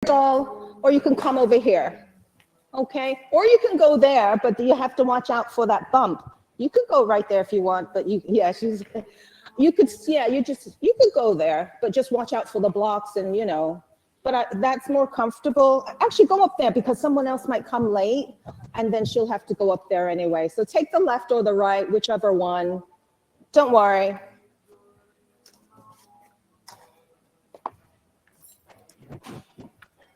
doll, or you can come over here. Okay, or you can go there, but you have to watch out for that bump. You could go right there if you want, but you could go there, but just watch out for the blocks and but that's more comfortable. Actually, go up there because someone else might come late and then she'll have to go up there anyway. So take the left or the right, whichever one. Don't worry.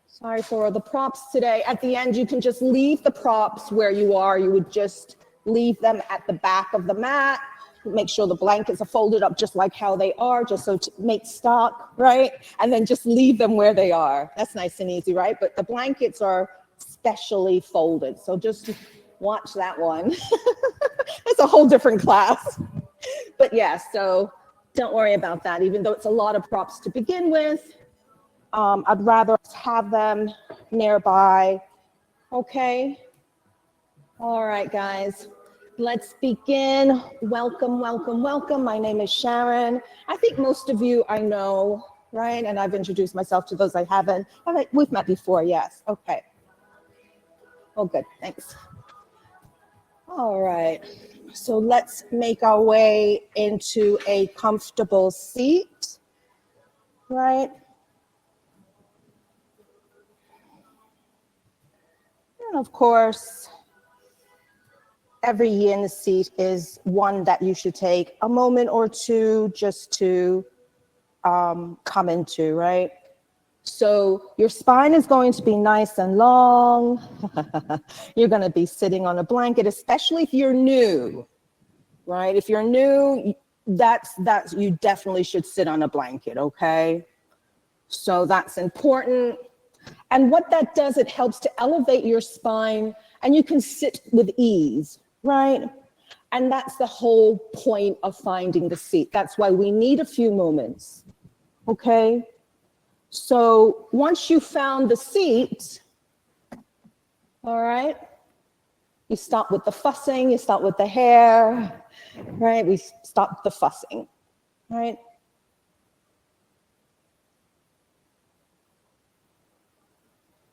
Sorry for the props today. At the end, you can just leave the props where you are. You would just leave them at the back of the mat. Make sure the blankets are folded up just like how they are, just so to make stock, right? And then just leave them where they are. That's nice and easy, right? But the blankets are specially folded. So just watch that one. That's a whole different class. But yeah, so don't worry about that. Even though it's a lot of props to begin with, I'd rather have them nearby. Okay. All right, guys. Let's begin. Welcome, welcome, welcome. My name is Sharon. I think most of you I know, right? And I've introduced myself to those I haven't. All right, we've met before, yes. Okay. Oh, good, thanks. All right, so let's make our way into a comfortable seat, right? And of course, every yin seat is one that you should take a moment or two just to come into, right? So your spine is going to be nice and long. You're going to be sitting on a blanket, especially if you're new, right? If you're new, that's you definitely should sit on a blanket, okay? So that's important. And what that does, it helps to elevate your spine and you can sit with ease, right? And that's the whole point of finding the seat. That's why we need a few moments, okay? So once you found the seat, all right, you stop with the fussing, you start with the hair, right? We stop the fussing, right?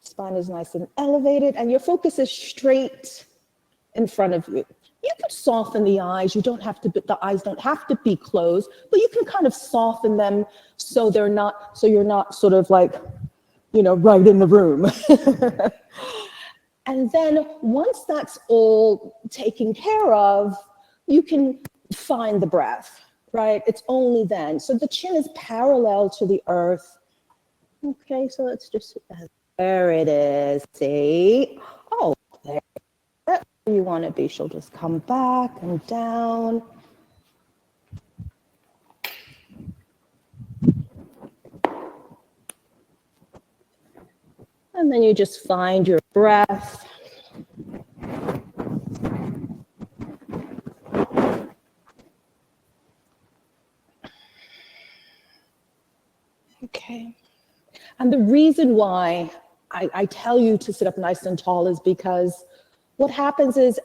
Spine is nice and elevated and your focus is straight in front of you. You could soften the eyes. The eyes don't have to be closed, but you can kind of soften them so you're not sort of like, right in the room. And then once that's all taken care of, you can find the breath, right? It's only then. So the chin is parallel to the earth. Okay, so let's just, there it is, see? Oh, there. You want to be, she'll just come back and down. And then you just find your breath. Okay. And the reason why I tell you to sit up nice and tall is because what happens is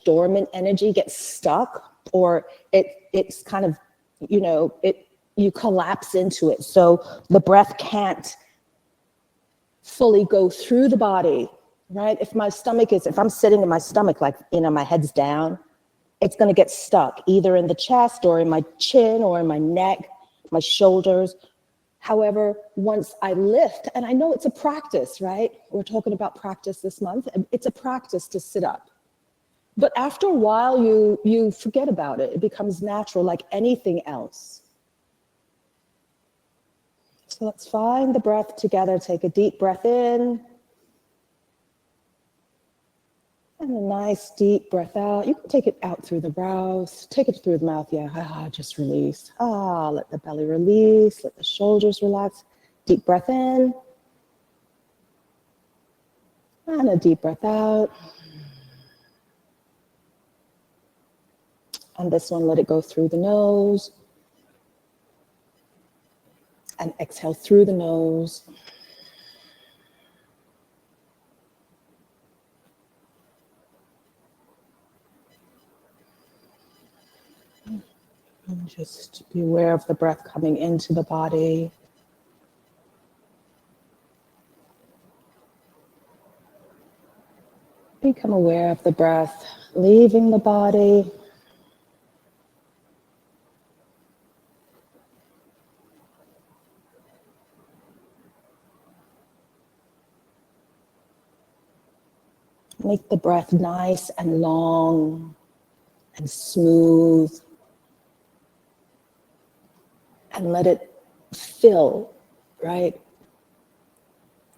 dormant energy gets stuck, or it's kind of, you collapse into it. So the breath can't fully go through the body, right? If I'm sitting in my stomach, like, my head's down, it's going to get stuck either in the chest or in my chin or in my neck, my shoulders. However, once I lift, and I know it's a practice, right? We're talking about practice this month. It's a practice to sit up. But after a while, you forget about it. It becomes natural, like anything else. So let's find the breath together. Take a deep breath in. And a nice deep breath out. You can take it out through the brows. Take it through the mouth. Yeah, just release. Let the belly release. Let the shoulders relax. Deep breath in. And a deep breath out. And this one, let it go through the nose. And exhale through the nose. And just be aware of the breath coming into the body. Become aware of the breath leaving the body. Make the breath nice and long and smooth. And let it fill, right?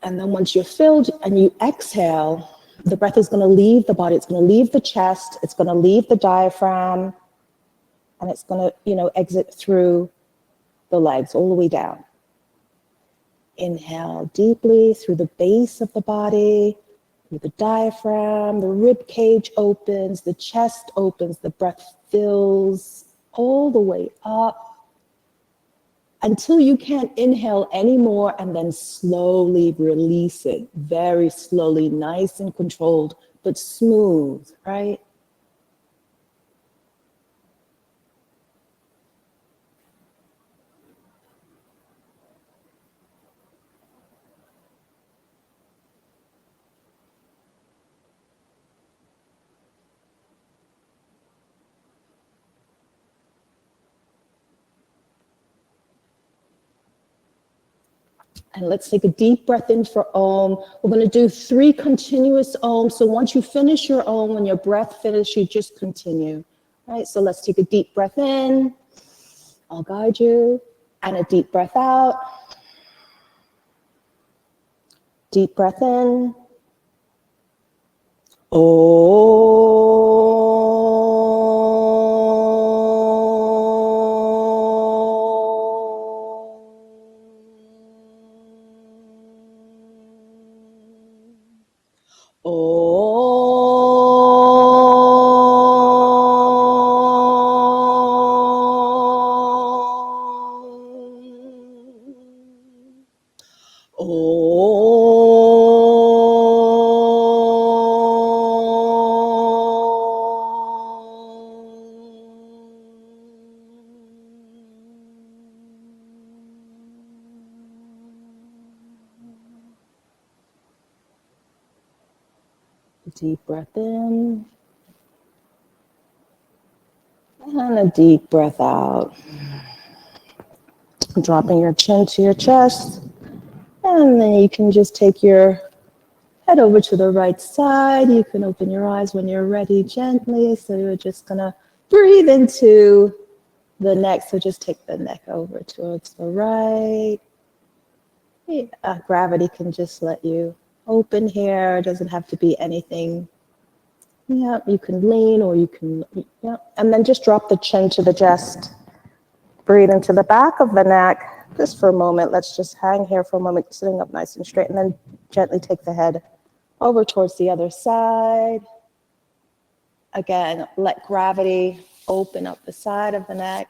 And then once you're filled and you exhale, the breath is going to leave the body. It's going to leave the chest. It's going to leave the diaphragm. And it's going to, exit through the legs all the way down. Inhale deeply through the base of the body, through the diaphragm, the rib cage opens, the chest opens, the breath fills all the way up until you can't inhale anymore, and then slowly release it, very slowly, nice and controlled, but smooth, right? And let's take a deep breath in for Om. We're going to do 3 continuous Oms. So once you finish your Om, when your breath finishes, you just continue. All right, so let's take a deep breath in. I'll guide you. And a deep breath out. Deep breath in. Deep breath in. And a deep breath out. Dropping your chin to your chest. And then you can just take your head over to the right side. You can open your eyes when you're ready gently. So you're just going to breathe into the neck. So just take the neck over towards the right. Yeah, gravity can just let you open here. It doesn't have to be anything. Yeah, you can lean or you can, yeah. And then just drop the chin to the chest. Breathe into the back of the neck. Just for a moment. Let's just hang here for a moment, sitting up nice and straight. And then gently take the head over towards the other side. Again, let gravity open up the side of the neck.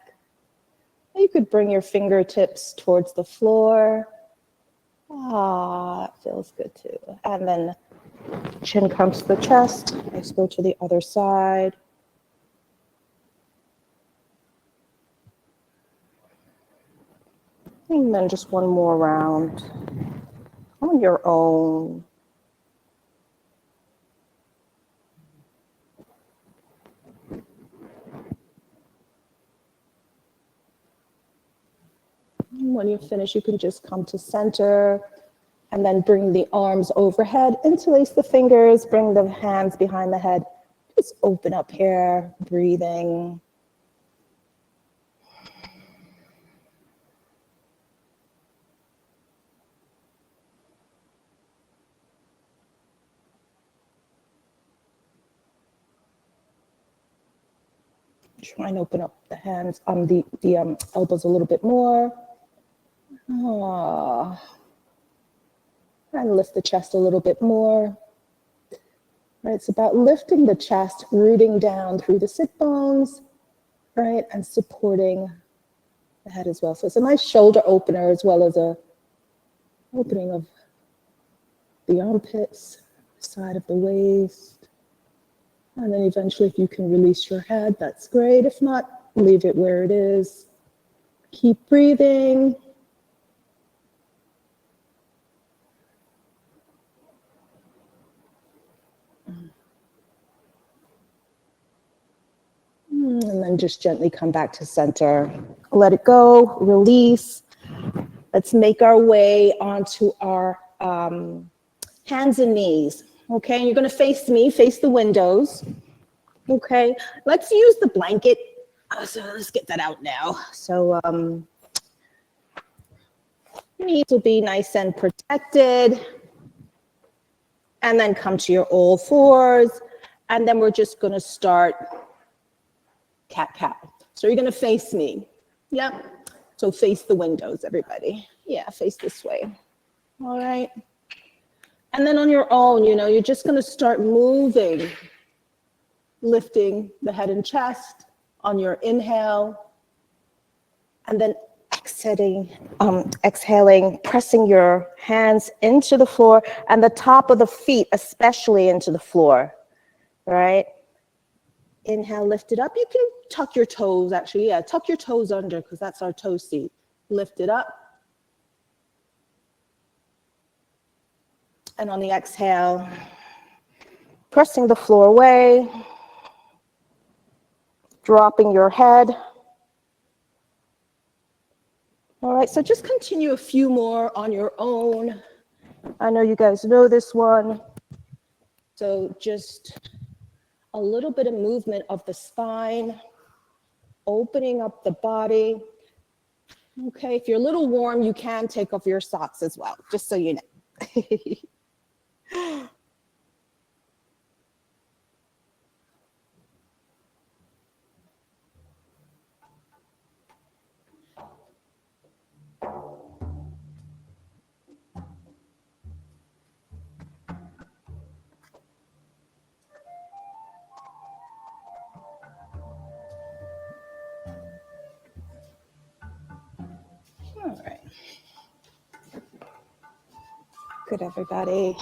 You could bring your fingertips towards the floor. It feels good too. And then chin comes to the chest. Let's go to the other side. And then just one more round on your own. When you finish, you can just come to center and then bring the arms overhead, interlace the fingers, bring the hands behind the head. Just open up here, breathing. Try and open up the hands, the elbows a little bit more. And lift the chest a little bit more. Right, it's about lifting the chest, rooting down through the sit bones, right, and supporting the head as well. So it's a nice shoulder opener as well as a opening of the armpits, side of the waist. And then eventually, if you can release your head, that's great. If not, leave it where it is. Keep breathing. then just gently come back to center. Let it go, release. Let's make our way onto our hands and knees. Okay, and you're gonna face me, face the windows. Okay, let's use the blanket. So let's get that out now. So knees will be nice and protected. And then come to your all fours. And then we're just gonna start cat-cow. So you're gonna face me. Yep. So face the windows, everybody. Yeah, face this way. All right. And then on your own, you're just gonna start moving, lifting the head and chest on your inhale. And then exhaling, pressing your hands into the floor and the top of the feet, especially into the floor, right? Inhale, lift it up. You can tuck your toes, actually. Yeah, tuck your toes under because that's our toe seat. Lift it up. And on the exhale, pressing the floor away, dropping your head. All right, so just continue a few more on your own. I know you guys know this one. So just a little bit of movement of the spine, opening up the body. Okay, if you're a little warm, you can take off your socks as well, just so you know. All right. Good, everybody.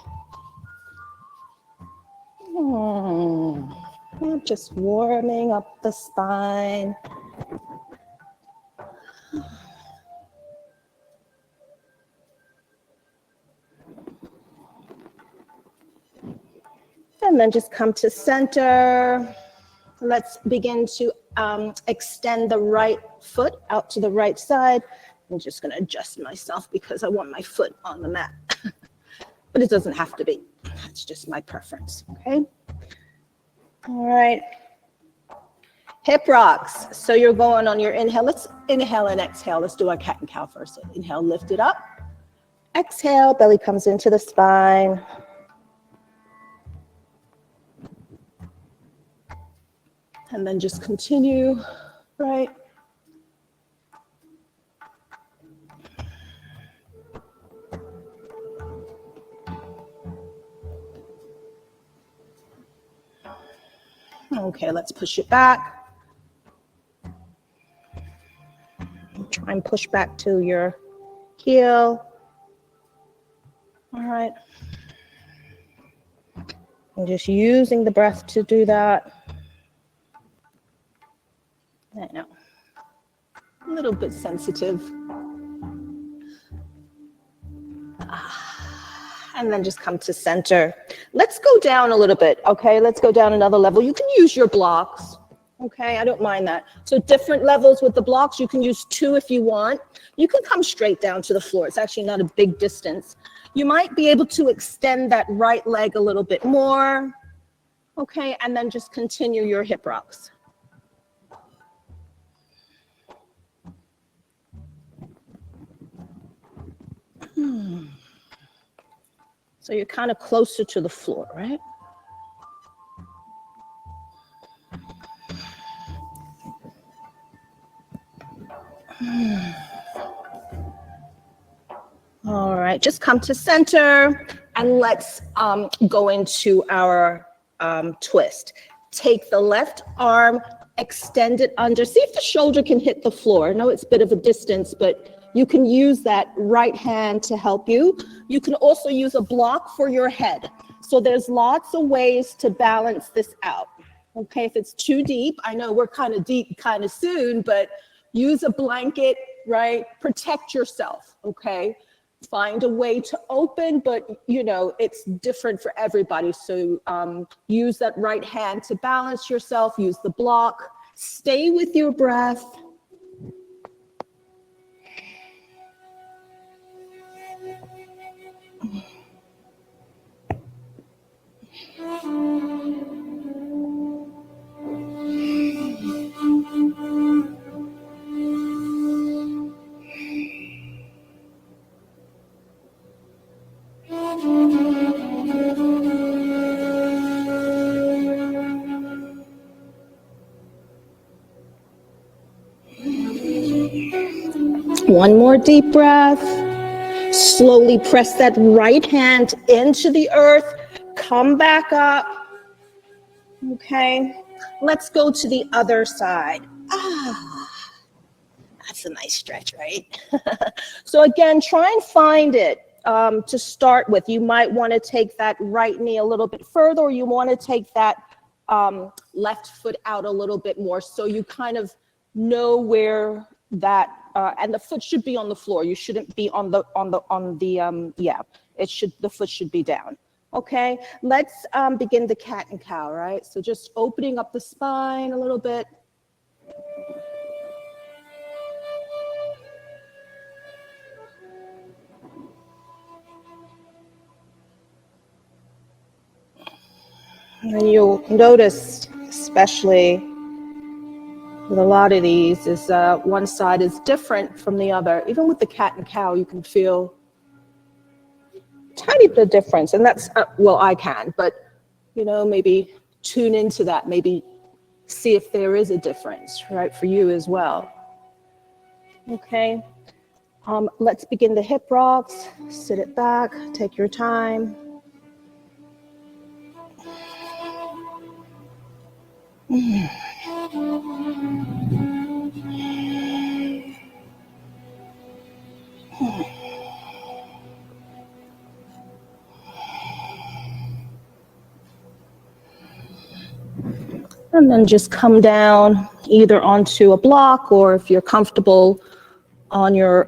I'm just warming up the spine. And then just come to center. Let's begin to extend the right foot out to the right side. I'm just going to adjust myself because I want my foot on the mat. But it doesn't have to be. It's just my preference, okay? All right. Hip rocks. So you're going on your inhale. Let's inhale and exhale. Let's do our cat and cow first. Inhale, lift it up. Exhale, belly comes into the spine. And then just continue, right? Okay, let's push it back. Try and push back to your heel. All right. And just using the breath to do that. I know. A little bit sensitive. And then just come to center. Let's go down a little bit, okay? Let's go down another level. You can use your blocks, okay? I don't mind that. So different levels with the blocks. You can use 2 if you want. You can come straight down to the floor. It's actually not a big distance. You might be able to extend that right leg a little bit more, okay? And then just continue your hip rocks. So you're kind of closer to the floor, right? All right, just come to center and let's go into our twist. Take the left arm, extend it under. See if the shoulder can hit the floor. I know it's a bit of a distance, but you can use that right hand to help you. You can also use a block for your head. So there's lots of ways to balance this out. Okay, if it's too deep, I know we're kind of deep kind of soon, but use a blanket, right? Protect yourself, okay? Find a way to open, but it's different for everybody. So use that right hand to balance yourself, use the block, Stay with your breath. One more deep breath. Slowly press that right hand into the earth. Come back up. Okay. Let's go to the other side. That's a nice stretch, right? So again, try and find it to start with. You might want to take that right knee a little bit further, or you want to take that left foot out a little bit more, so you kind of know where that and the foot should be on the floor. You shouldn't be on the the foot should be down. Okay, let's begin the cat and cow, right? So just opening up the spine a little bit. And you'll notice, especially with a lot of these, is one side is different from the other. Even with the cat and cow, you can feel a tiny bit of difference. And that's, well, I can, but, you know, maybe tune into that, maybe see if there is a difference, right, for you as well. Okay, let's begin the hip rocks. Sit it back, take your time. And then just come down either onto a block, or if you're comfortable on your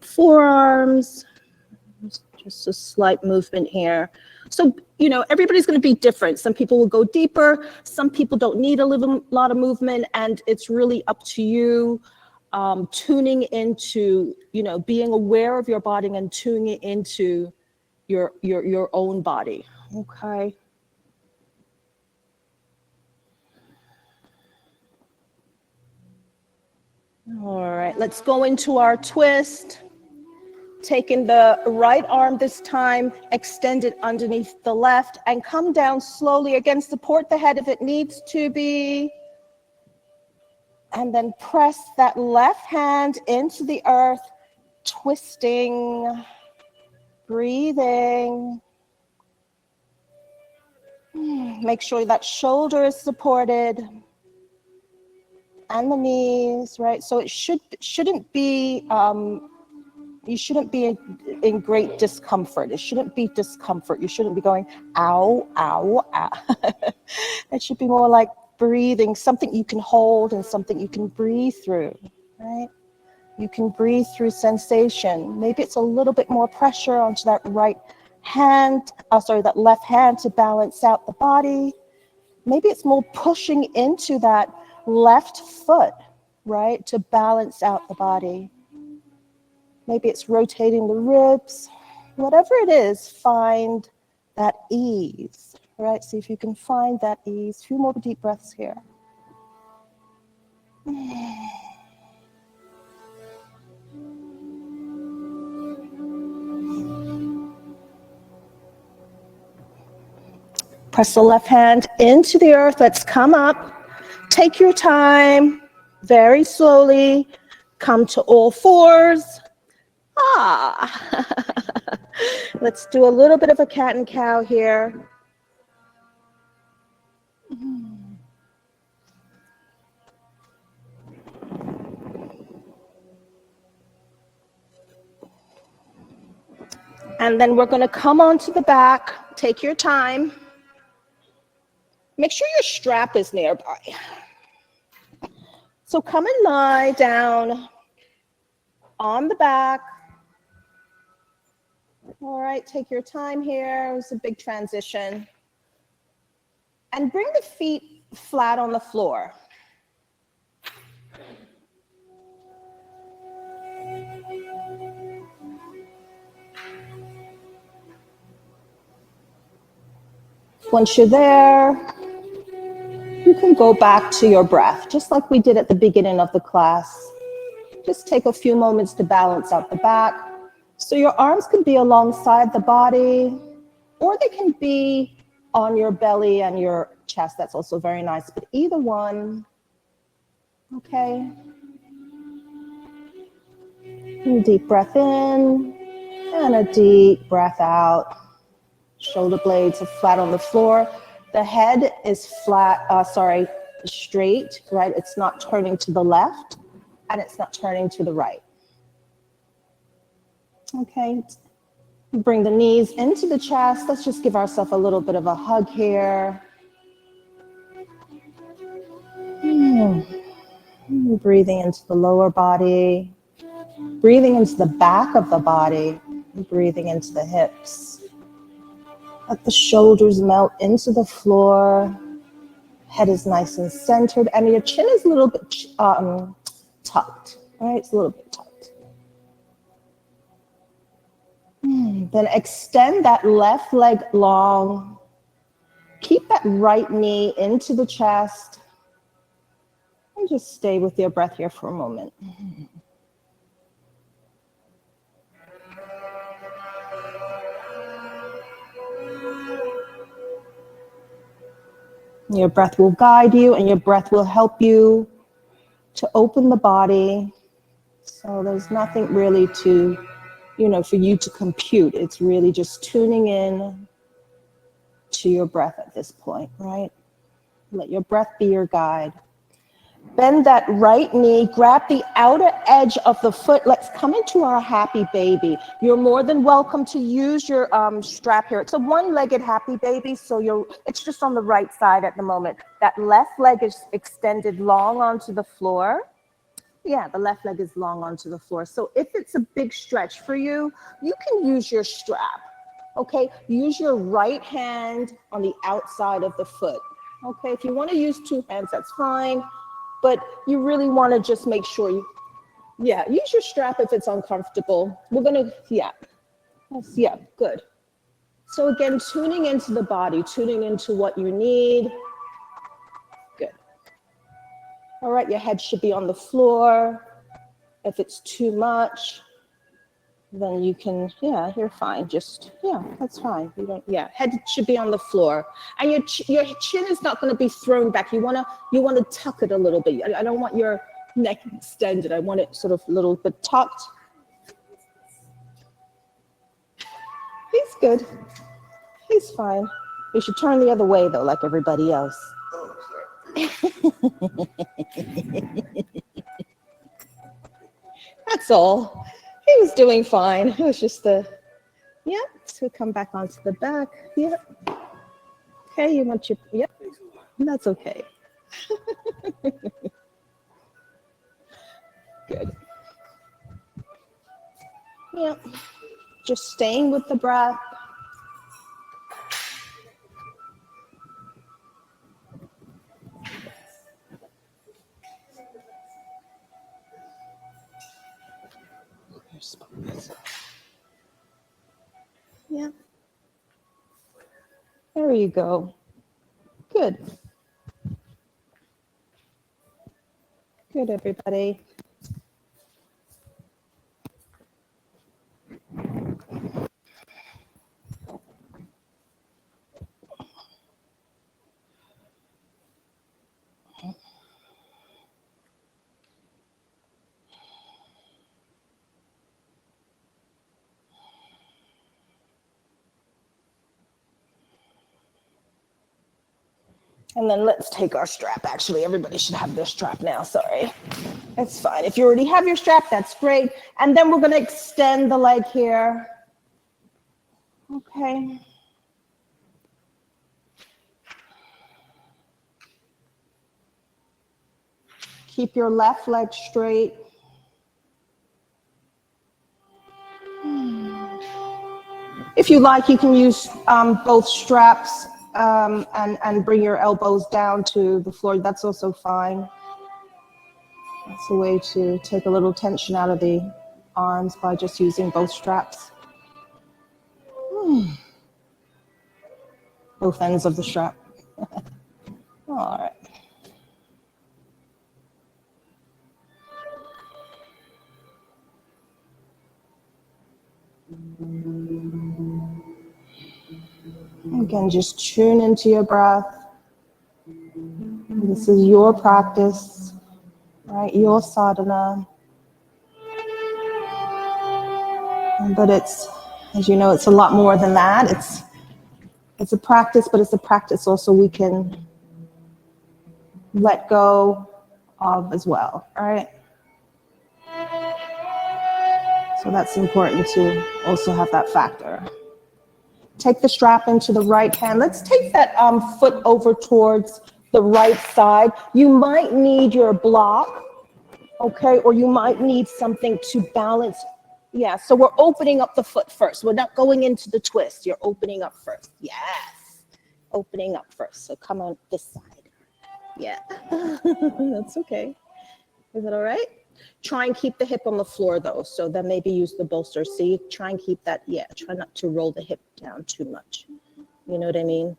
forearms. Just a slight movement here. So, you know, everybody's going to be different. Some people will go deeper. Some people don't need a lot of movement, and it's really up to you. Tuning into, you know, being aware of your body and tuning into your own body. Okay. All right, let's go into our twist. Taking the right arm this time, extend it underneath the left, and come down slowly. Again, support the head if it needs to be. And then press that left hand into the earth, twisting, breathing. Make sure that shoulder is supported. And the knees, right? So it shouldn't be, you shouldn't be in great discomfort. It shouldn't be discomfort. You shouldn't be going, ow, ow, ow. It should be more like breathing, something you can hold and something you can breathe through, right? You can breathe through sensation. Maybe it's a little bit more pressure onto that right hand, that left hand to balance out the body. Maybe it's more pushing into that left foot, right, to balance out the body. Maybe it's rotating the ribs. Whatever it is, find that ease, right? See if you can find that ease. A few more deep breaths here. Press the left hand into the earth. Let's come up. Take your time, very slowly. Come to all fours. Let's do a little bit of a cat and cow here. And then we're going to come onto the back. Take your time. Make sure your strap is nearby. So come and lie down on the back. All right, take your time here. It was a big transition. And bring the feet flat on the floor. Once you're there, you can go back to your breath, just like we did at the beginning of the class. Just take a few moments to balance out the back. So your arms can be alongside the body, or they can be on your belly and your chest. That's also very nice, but either one, okay? And a deep breath in, and a deep breath out. Shoulder blades are flat on the floor. The head is flat, straight, right? It's not turning to the left, and it's not turning to the right. Okay, bring the knees into the chest. Let's just give ourselves a little bit of a hug here. Breathing into the lower body, breathing into the back of the body, breathing into the hips. Let the shoulders melt into the floor. Head is nice and centered, and your chin is a little bit tucked. All right, it's a little bit tucked. Then extend that left leg long. Keep that right knee into the chest. And just stay with your breath here for a moment. Your breath will guide you, and your breath will help you to open the body. So there's nothing really to, for you to compute. It's really just tuning in to your breath at this point, right? Let your breath be your guide. Bend that right knee, grab the outer edge of the foot. Let's come into our happy baby. You're more than welcome to use your strap here. It's a one-legged happy baby, so it's just on the right side at the moment. That left leg is extended long onto the floor. Yeah, the left leg is long onto the floor. So if it's a big stretch for you, you can use your strap, okay? Use your right hand on the outside of the foot, okay? If you want to use two hands, that's fine. But you really want to just make sure use your strap if it's uncomfortable. We're going to, yeah, good. So again, tuning into the body, tuning into what you need. Good. All right, your head should be on the floor. If it's too much, then you can, you're fine. Just, that's fine. You don't, head should be on the floor. And your chin is not going to be thrown back. You want to tuck it a little bit. I don't want your neck extended. I want it sort of a little bit tucked. He's good. He's fine. You should turn the other way though, like everybody else. Oh, sorry. That's all. He was doing fine. It was just so come back onto the back. Okay, you want your, that's okay. Good. Just staying with the breath. There you go. Good. Good, everybody. And then let's take our strap. Actually, everybody should have their strap now. Sorry. It's fine. If you already have your strap, that's great. And then we're going to extend the leg here. Okay. Keep your left leg straight. If you like, you can use both straps and bring your elbows down to the floor. That's also fine. That's a way to take a little tension out of the arms by just using both straps. both ends of the strap. All right. Again, just tune into your breath. This is your practice, right? Your sadhana. But it's, as you know, it's a lot more than that. It's a practice, but it's a practice also we can let go of as well, right? So that's important to also have that factor. Take the strap into the right hand. Let's take that foot over towards the right side. You might need your block, okay? Or you might need something to balance. Yeah, so we're opening up the foot first. We're not going into the twist. You're opening up first. Yes, opening up first. So come on this side. Yeah, that's okay. Is that all right? Try and keep the hip on the floor though. So then maybe use the bolster. See, try and keep that. Yeah, try not to roll the hip down too much. You know what I mean?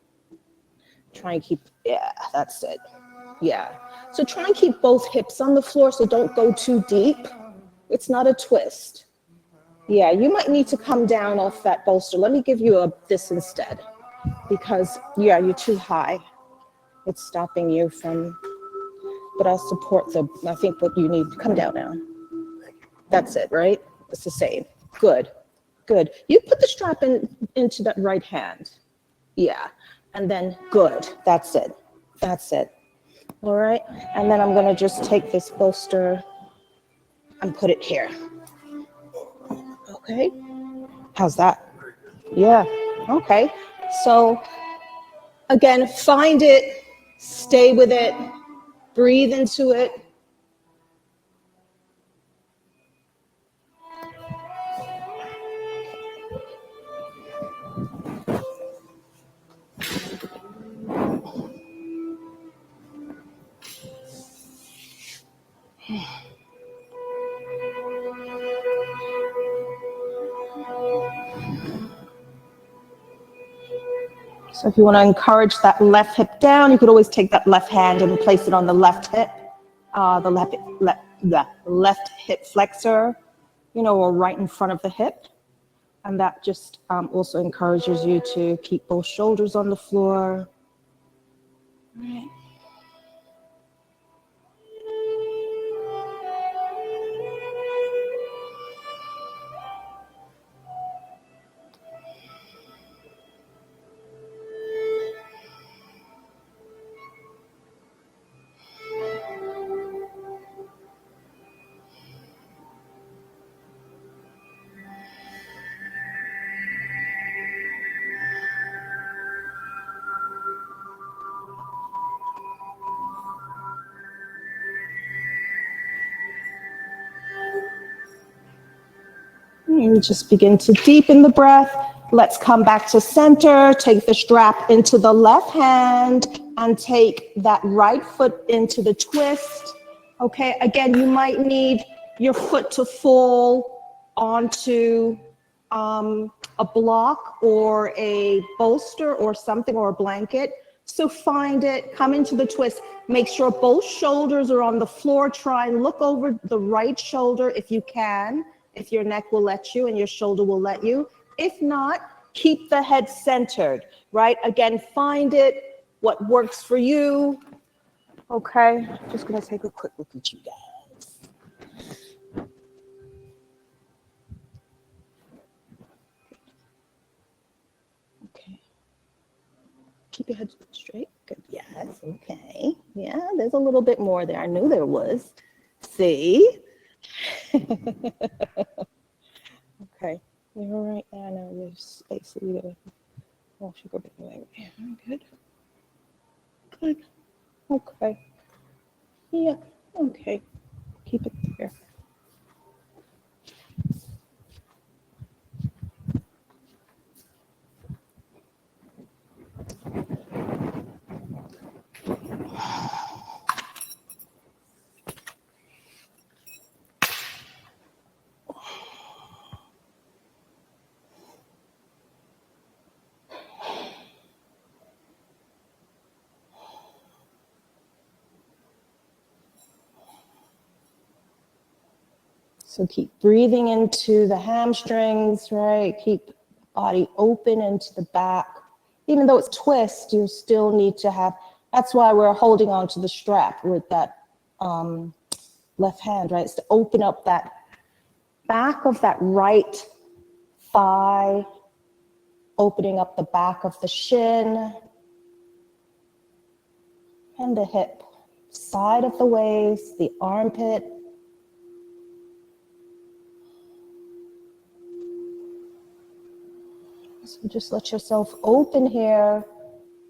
Try and keep, yeah, that's it. Yeah. So try and keep both hips on the floor so don't go too deep. It's not a twist. Yeah, you might need to come down off that bolster. Let me give you this instead because, yeah, you're too high. It's stopping you from, but I'll support I think what you need, come down now. That's it, right? It's the same. Good, good. You put the strap into that right hand. Yeah, and then good, that's it. That's it. All right, and then I'm gonna just take this bolster and put it here. Okay, how's that? Yeah, okay. So again, find it, stay with it, breathe into it. So if you want to encourage that left hip down, you could always take that left hand and place it on the left hip, the left hip flexor, you know, or right in front of the hip. And that just also encourages you to keep both shoulders on the floor. All right. And just begin to deepen the breath. Let's come back to center. Take the strap into the left hand and take that right foot into the twist. Okay, again, you might need your foot to fall onto a block or a bolster or something, or a blanket. So find it, come into the twist. Make sure both shoulders are on the floor. Try and look over the right shoulder if you can, if your neck will let you and your shoulder will let you. If not, keep the head centered, right? Again, find it, what works for you. Okay, just gonna take a quick look at you guys. Okay. Keep your head straight. Good. Yes. Okay. Yeah, there's a little bit more there. I knew there was. See? Okay. You're all right there. Now there's space a little. Oh, should go a bit away. Good. Good. Okay. Yeah. Okay. Keep it there. So keep breathing into the hamstrings, right? Keep body open into the back. Even though it's twist, you still need to have, that's why we're holding on to the strap with that left hand, right? It's to open up that back of that right thigh, opening up the back of the shin and the hip, side of the waist, the armpit. So just let yourself open here.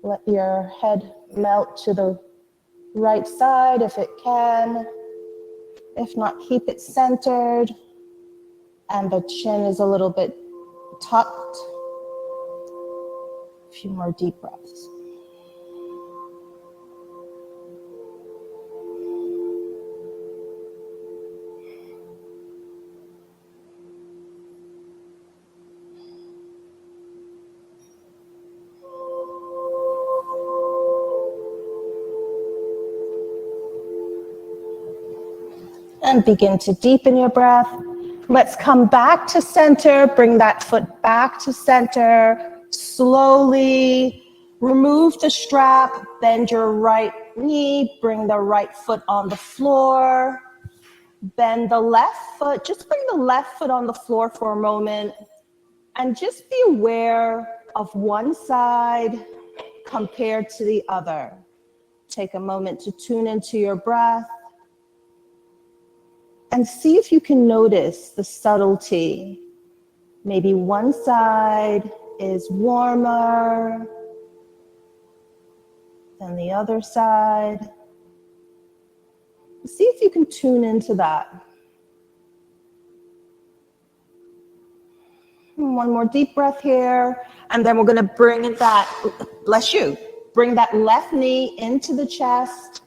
Let your head melt to the right side if it can. If not, keep it centered. And the chin is a little bit tucked. A few more deep breaths. And begin to deepen your breath. Let's come back to center. Bring that foot back to center. Slowly remove the strap. Bend your right knee. Bring the right foot on the floor. Bend the left foot. Just bring the left foot on the floor for a moment. And just be aware of one side compared to the other. Take a moment to tune into your breath. And see if you can notice the subtlety. Maybe one side is warmer than the other side. See if you can tune into that. One more deep breath here. And then we're going to bring that, bless you, bring that left knee into the chest.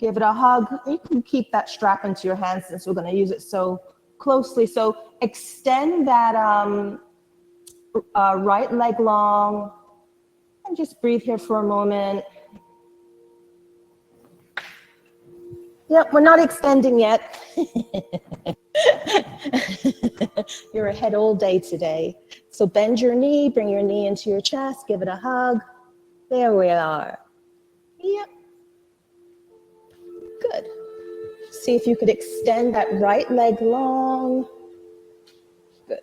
Give it a hug. You can keep that strap into your hand since we're going to use it so closely. So extend that right leg long and just breathe here for a moment. Yep, we're not extending yet. You're ahead all day today. So bend your knee, bring your knee into your chest, give it a hug. There we are. Yep. Good. See if you could extend that right leg long. Good.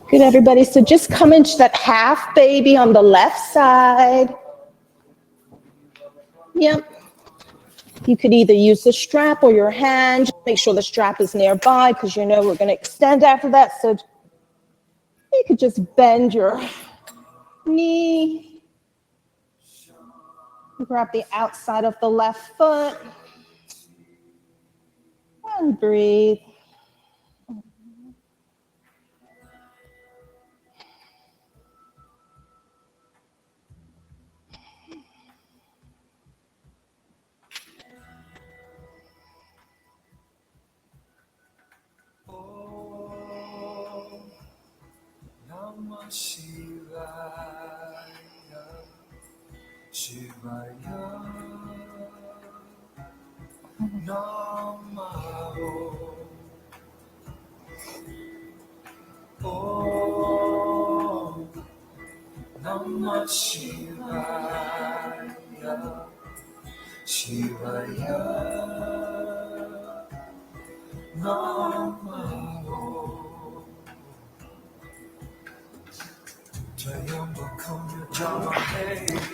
Good, everybody. So just come into that half baby on the left side. Yep. You could either use the strap or your hand. Just make sure the strap is nearby because you know we're going to extend after that. So you could just bend your knee. Grab the outside of the left foot. And breathe.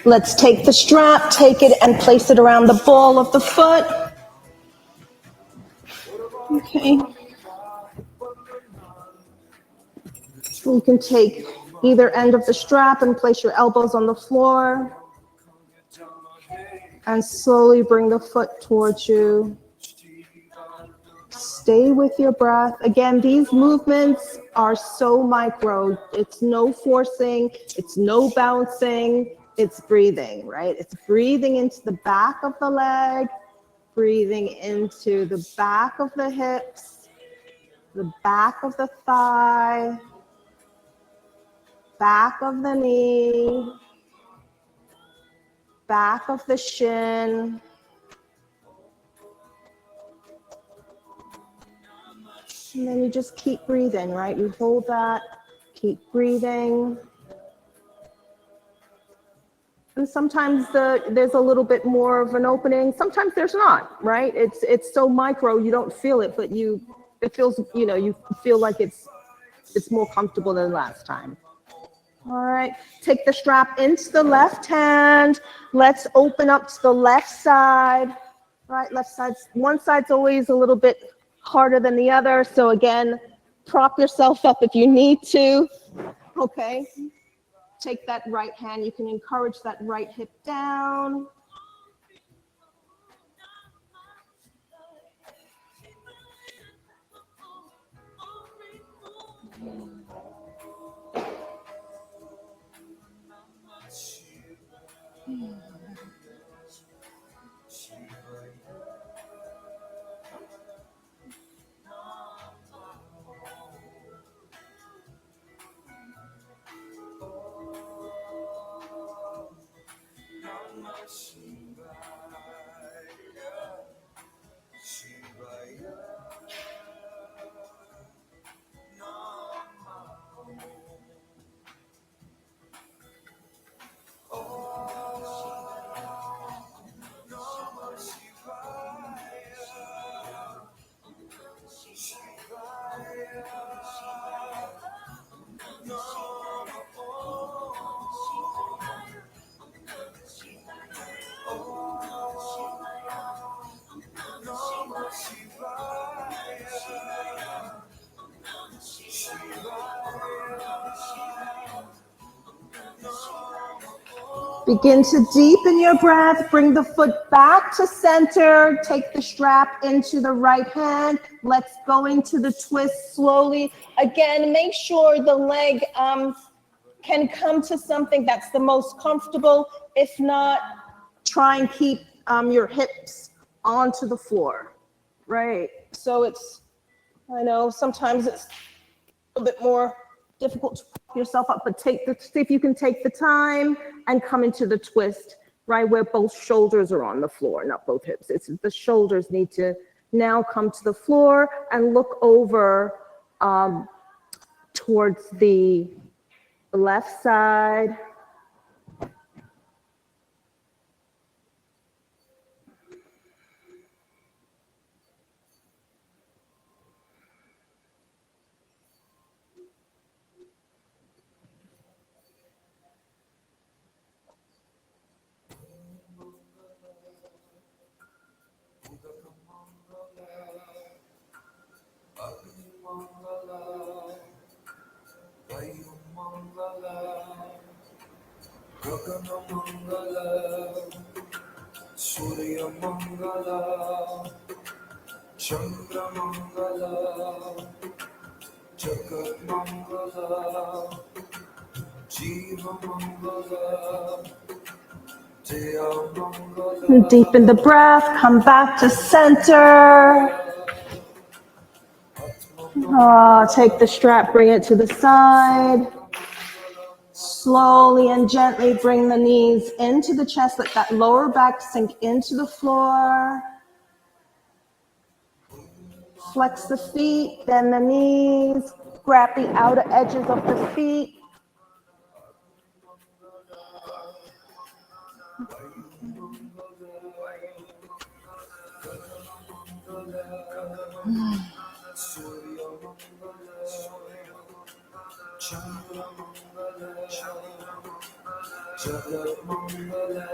Let's take the strap, take it and place it around the ball of the foot. Okay. You can take either end of the strap and place your elbows on the floor. And slowly bring the foot towards you. Stay with your breath. Again, these movements are so micro. It's no forcing, it's no bouncing, it's breathing, right? It's breathing into the back of the leg, breathing into the back of the hips, the back of the thigh, back of the knee, back of the shin. And then you just keep breathing, right? You hold that, keep breathing. And sometimes there's a little bit more of an opening. Sometimes there's not, right? It's so micro, you don't feel it, but it feels, you feel like it's more comfortable than last time. All right, take the strap into the left hand. Let's open up to the left side. Right, left side. One side's always a little bit harder than the other. So again, prop yourself up if you need to. Okay. Take that right hand. You can encourage that right hip down. Begin to deepen your breath. Bring the foot back to center. Take the strap into the right hand. Let's go into the twist slowly. Again, make sure the leg can come to something that's the most comfortable. If not, try and keep your hips onto the floor, right? So I know sometimes it's a little bit more difficult to prop yourself up, but see if you can take the time and come into the twist, right, where both shoulders are on the floor, not both hips. It's the shoulders need to now come to the floor and look over towards the left side. Surya Mangala, Chandra Mangala, Jagat Mangala, Jiva Mangala, Jaya Mangala. Deepen the breath, come back to center. Take the strap, bring it to the side. Slowly and gently bring the knees into the chest, let that lower back sink into the floor. Flex the feet, bend the knees, grab the outer edges of the feet. Chandra Mangala, Jagat Mangala,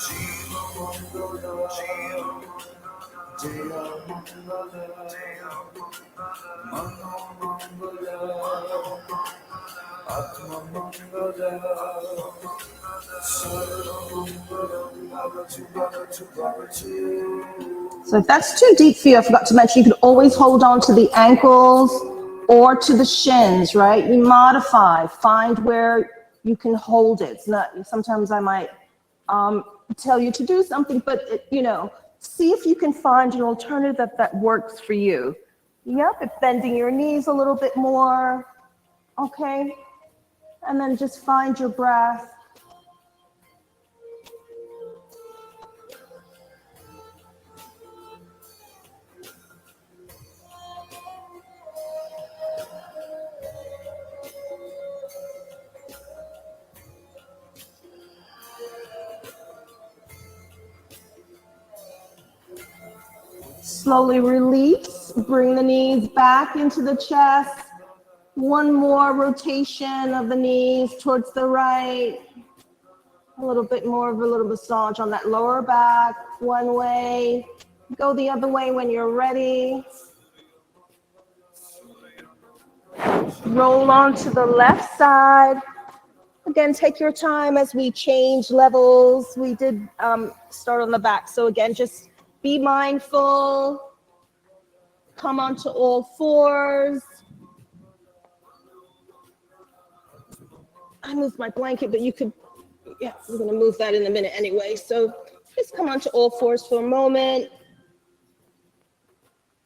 Jiva Mangala, Jaya Mangala, Mano Mangala, Atma Mangala, Sarva Mangalam, Bhavatu Bhavatu Bhavatu. So if that's too deep for you, I forgot to mention, you could always hold on to the ankles or to the shins, right? You modify, find where you can hold it. It's not, sometimes I might tell you to do something, but see if you can find an alternative that works for you. Yep, it's bending your knees a little bit more, okay? And then just find your breath. Slowly release, bring the knees back into the chest. One more rotation of the knees towards the right. A little bit more of a little massage on that lower back, one way. Go the other way when you're ready. Roll on to the left side. Again, take your time as we change levels. We did start on the back. So again, just be mindful. Come onto all fours. I moved my blanket, but you could, yeah, we're gonna move that in a minute anyway. So just come onto all fours for a moment.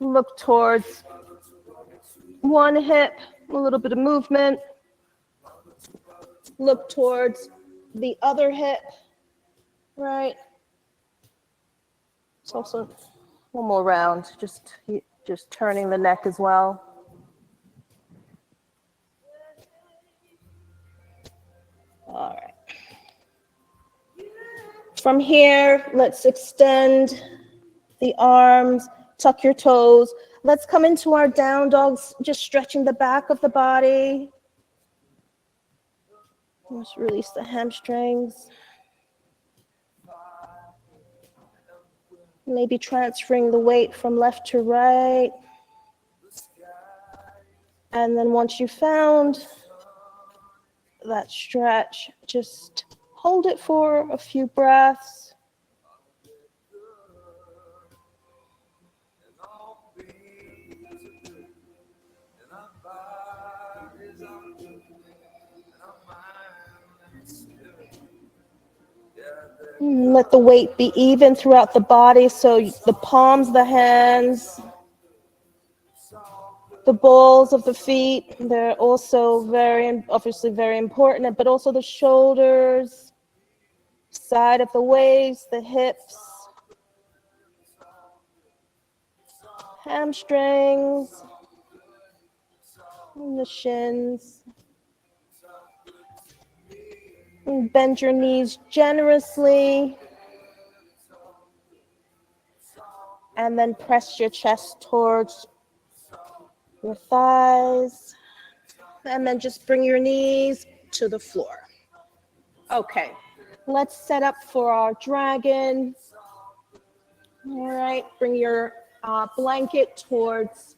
Look towards one hip, a little bit of movement. Look towards the other hip, right? It's also one more round, just turning the neck as well. All right. From here, let's extend the arms, tuck your toes. Let's come into our down dogs, just stretching the back of the body. Just release the hamstrings. Maybe transferring the weight from left to right. And then once you found that stretch, just hold it for a few breaths. Let the weight be even throughout the body, so the palms of the hands, the balls of the feet, they're also obviously very important, but also the shoulders, side of the waist, the hips, hamstrings, and the shins. And bend your knees generously. And then press your chest towards your thighs. And then just bring your knees to the floor. Okay, let's set up for our dragon. All right, bring your blanket towards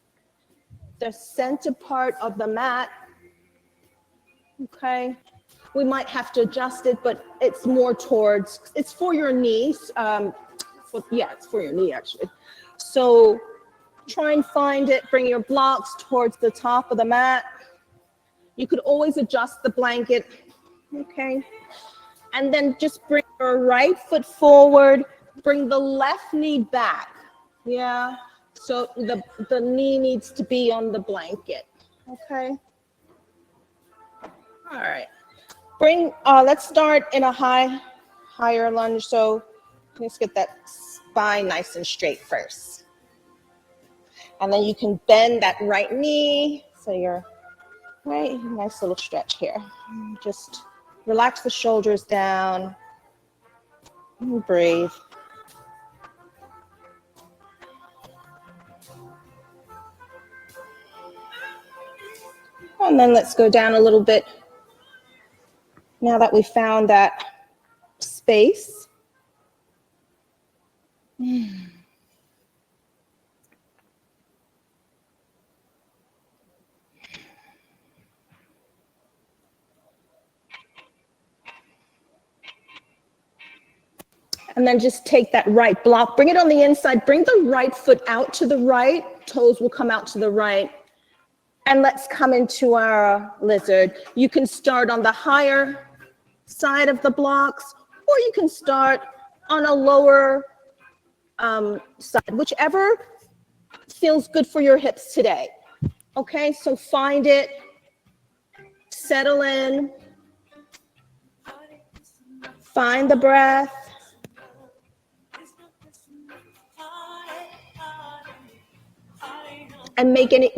the center part of the mat. Okay, we might have to adjust it, but it's more towards, it's for your knees. It's for your knee actually. So try and find it, bring your blocks towards the top of the mat. You could always adjust the blanket, okay? And then just bring your right foot forward, bring the left knee back, yeah? So the knee needs to be on the blanket, okay? All right, let's start in a higher lunge. So let's get that spine nice and straight first. And then you can bend that right knee. So you're right, nice little stretch here. Just relax the shoulders down and breathe. And then let's go down a little bit. Now that we found that space. And then just take that right block, bring it on the inside, bring the right foot out to the right, toes will come out to the right. And let's come into our lizard. You can start on the higher side of the blocks, or you can start on a lower side, whichever feels good for your hips today. Okay, so find it, settle in, find the breath. And making it,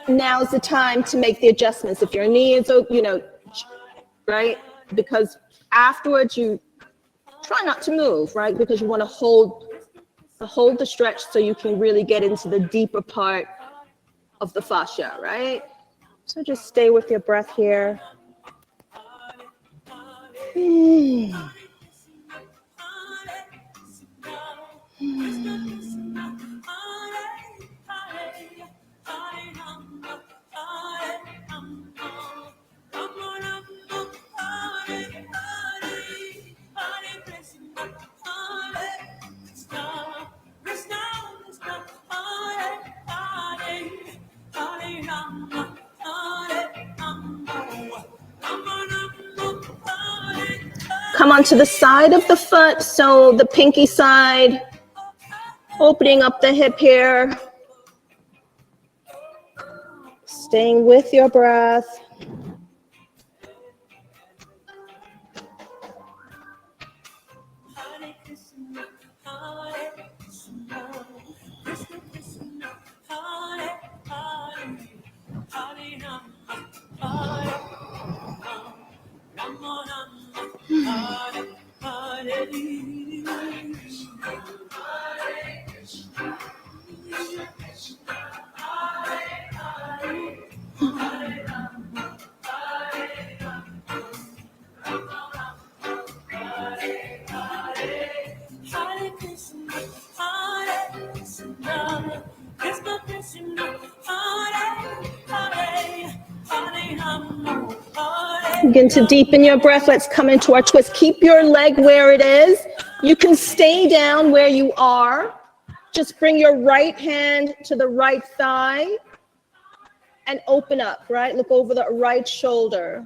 now's the time to make the adjustments. If your knee is, right? Because afterwards you try not to move, right? Because you want to hold the stretch so you can really get into the deeper part of the fascia, right? So just stay with your breath here. Come onto the side of the foot, so the pinky side, opening up the hip here, staying with your breath. Begin to deepen your breath. Let's come into our twist. Keep your leg where it is. You can stay down where you are. Just bring your right hand to the right thigh and open up, right? Look over the right shoulder.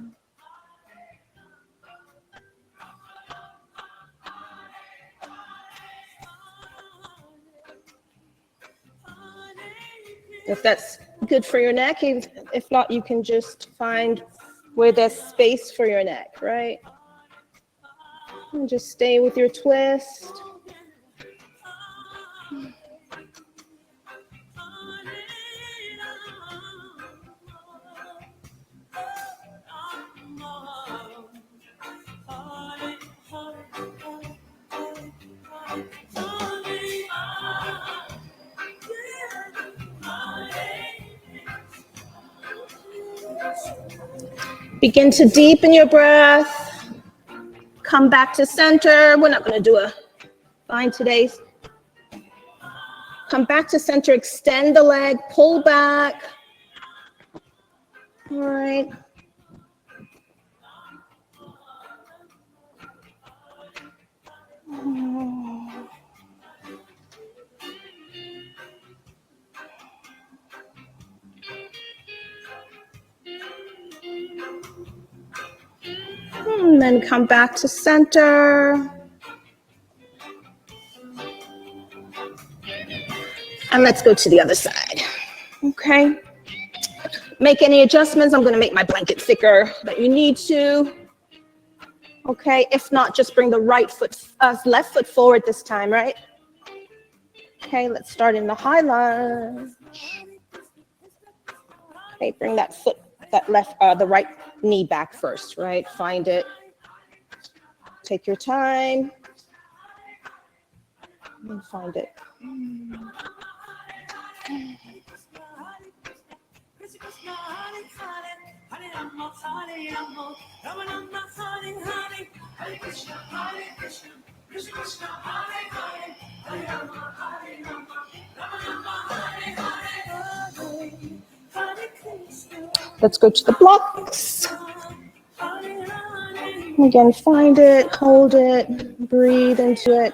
If that's good for your neck, if not, you can just find where there's space for your neck, right? And just stay with your twist. Begin to deepen your breath. Come back to center. We're not going to do a bind today. Come back to center. Extend the leg. Pull back. All right. And then come back to center. And let's go to the other side. Okay. Make any adjustments. I'm going to make my blanket thicker that you need to. Okay. If not, just bring the left foot forward this time, right? Okay. Let's start in the high lunge. Okay. Bring that foot, the right knee back first, right? Find it. Take your time. And find it. Let's go to the blocks. Again, find it, hold it, breathe into it.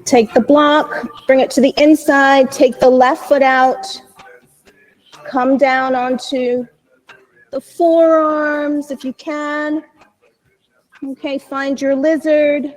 Take the block, bring it to the inside, take the left foot out, come down onto the forearms if you can. Okay, find your lizard.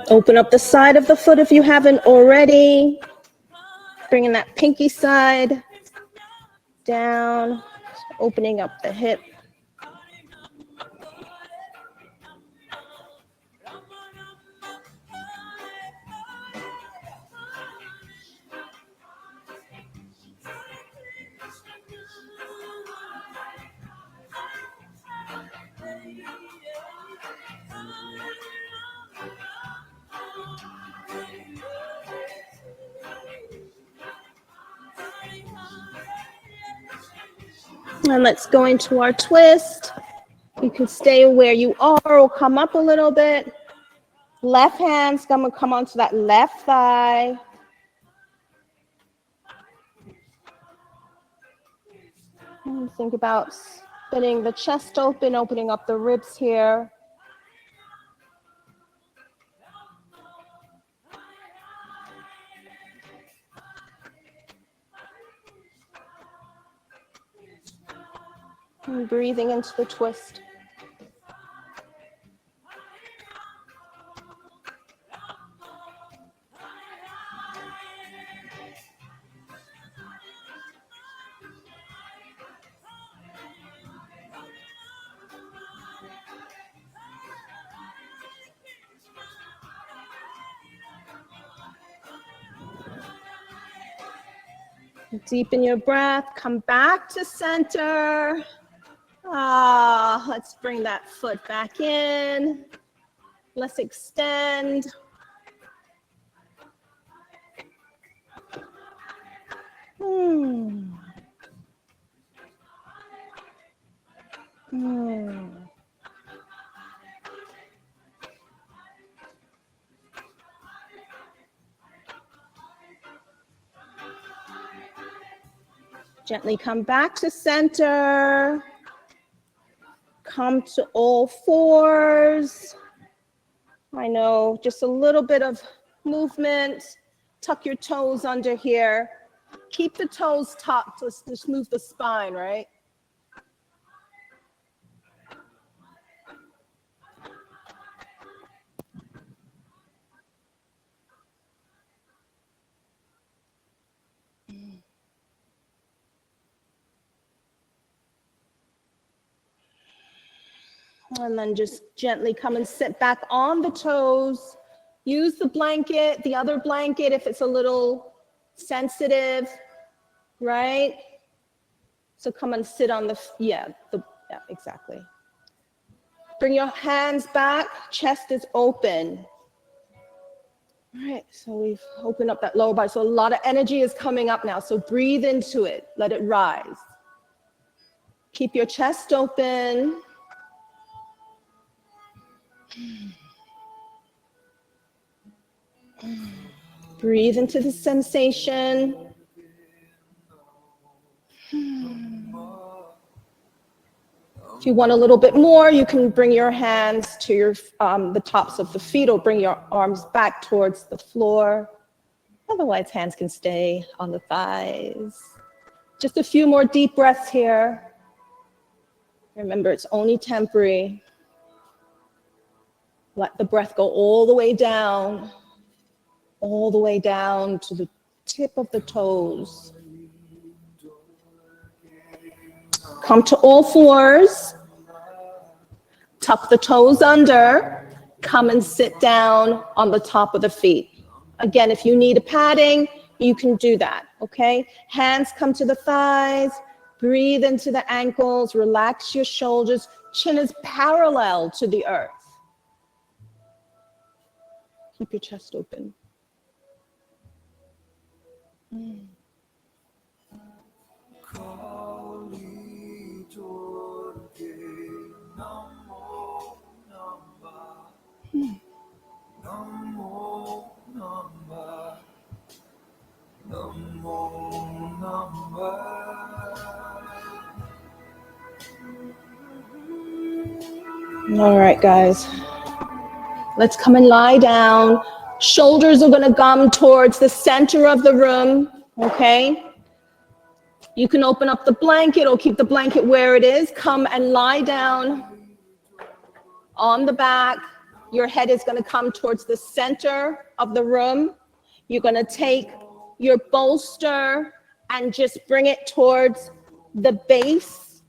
Open up the side of the foot if you haven't already. Bringing that pinky side down, opening up the hip. And let's go into our twist. You can stay where you are or come up a little bit. Left hand's gonna come onto that left thigh. And think about spinning the chest open, opening up the ribs here. And breathing into the twist. Deepen your breath, come back to center. Let's bring that foot back in. Let's extend. Gently come back to center. Come to all fours. I know, just a little bit of movement. Tuck your toes under here. Keep the toes tucked. Let's just move the spine, right? And then just gently come and sit back on the toes. Use the blanket, the other blanket if it's a little sensitive, right? So come and sit on the, yeah, exactly. Bring your hands back, chest is open. All right, so we've opened up that lower body. So a lot of energy is coming up now. So breathe into it, let it rise. Keep your chest open. Breathe into the sensation. If you want a little bit more, you can bring your hands to your the tops of the feet or bring your arms back towards the floor. Otherwise, hands can stay on the thighs. Just a few more deep breaths here. Remember, it's only temporary. Let the breath go all the way down to the tip of the toes. Come to all fours. Tuck the toes under. Come and sit down on the top of the feet. Again, if you need a padding, you can do that, okay? Hands come to the thighs. Breathe into the ankles. Relax your shoulders. Chin is parallel to the earth. Keep your chest open. All right, guys. Let's come and lie down. Shoulders are going to come towards the center of the room, okay? You can open up the blanket or keep the blanket where it is. Come and lie down on the back. Your head is going to come towards the center of the room. You're going to take your bolster and just bring it towards the base.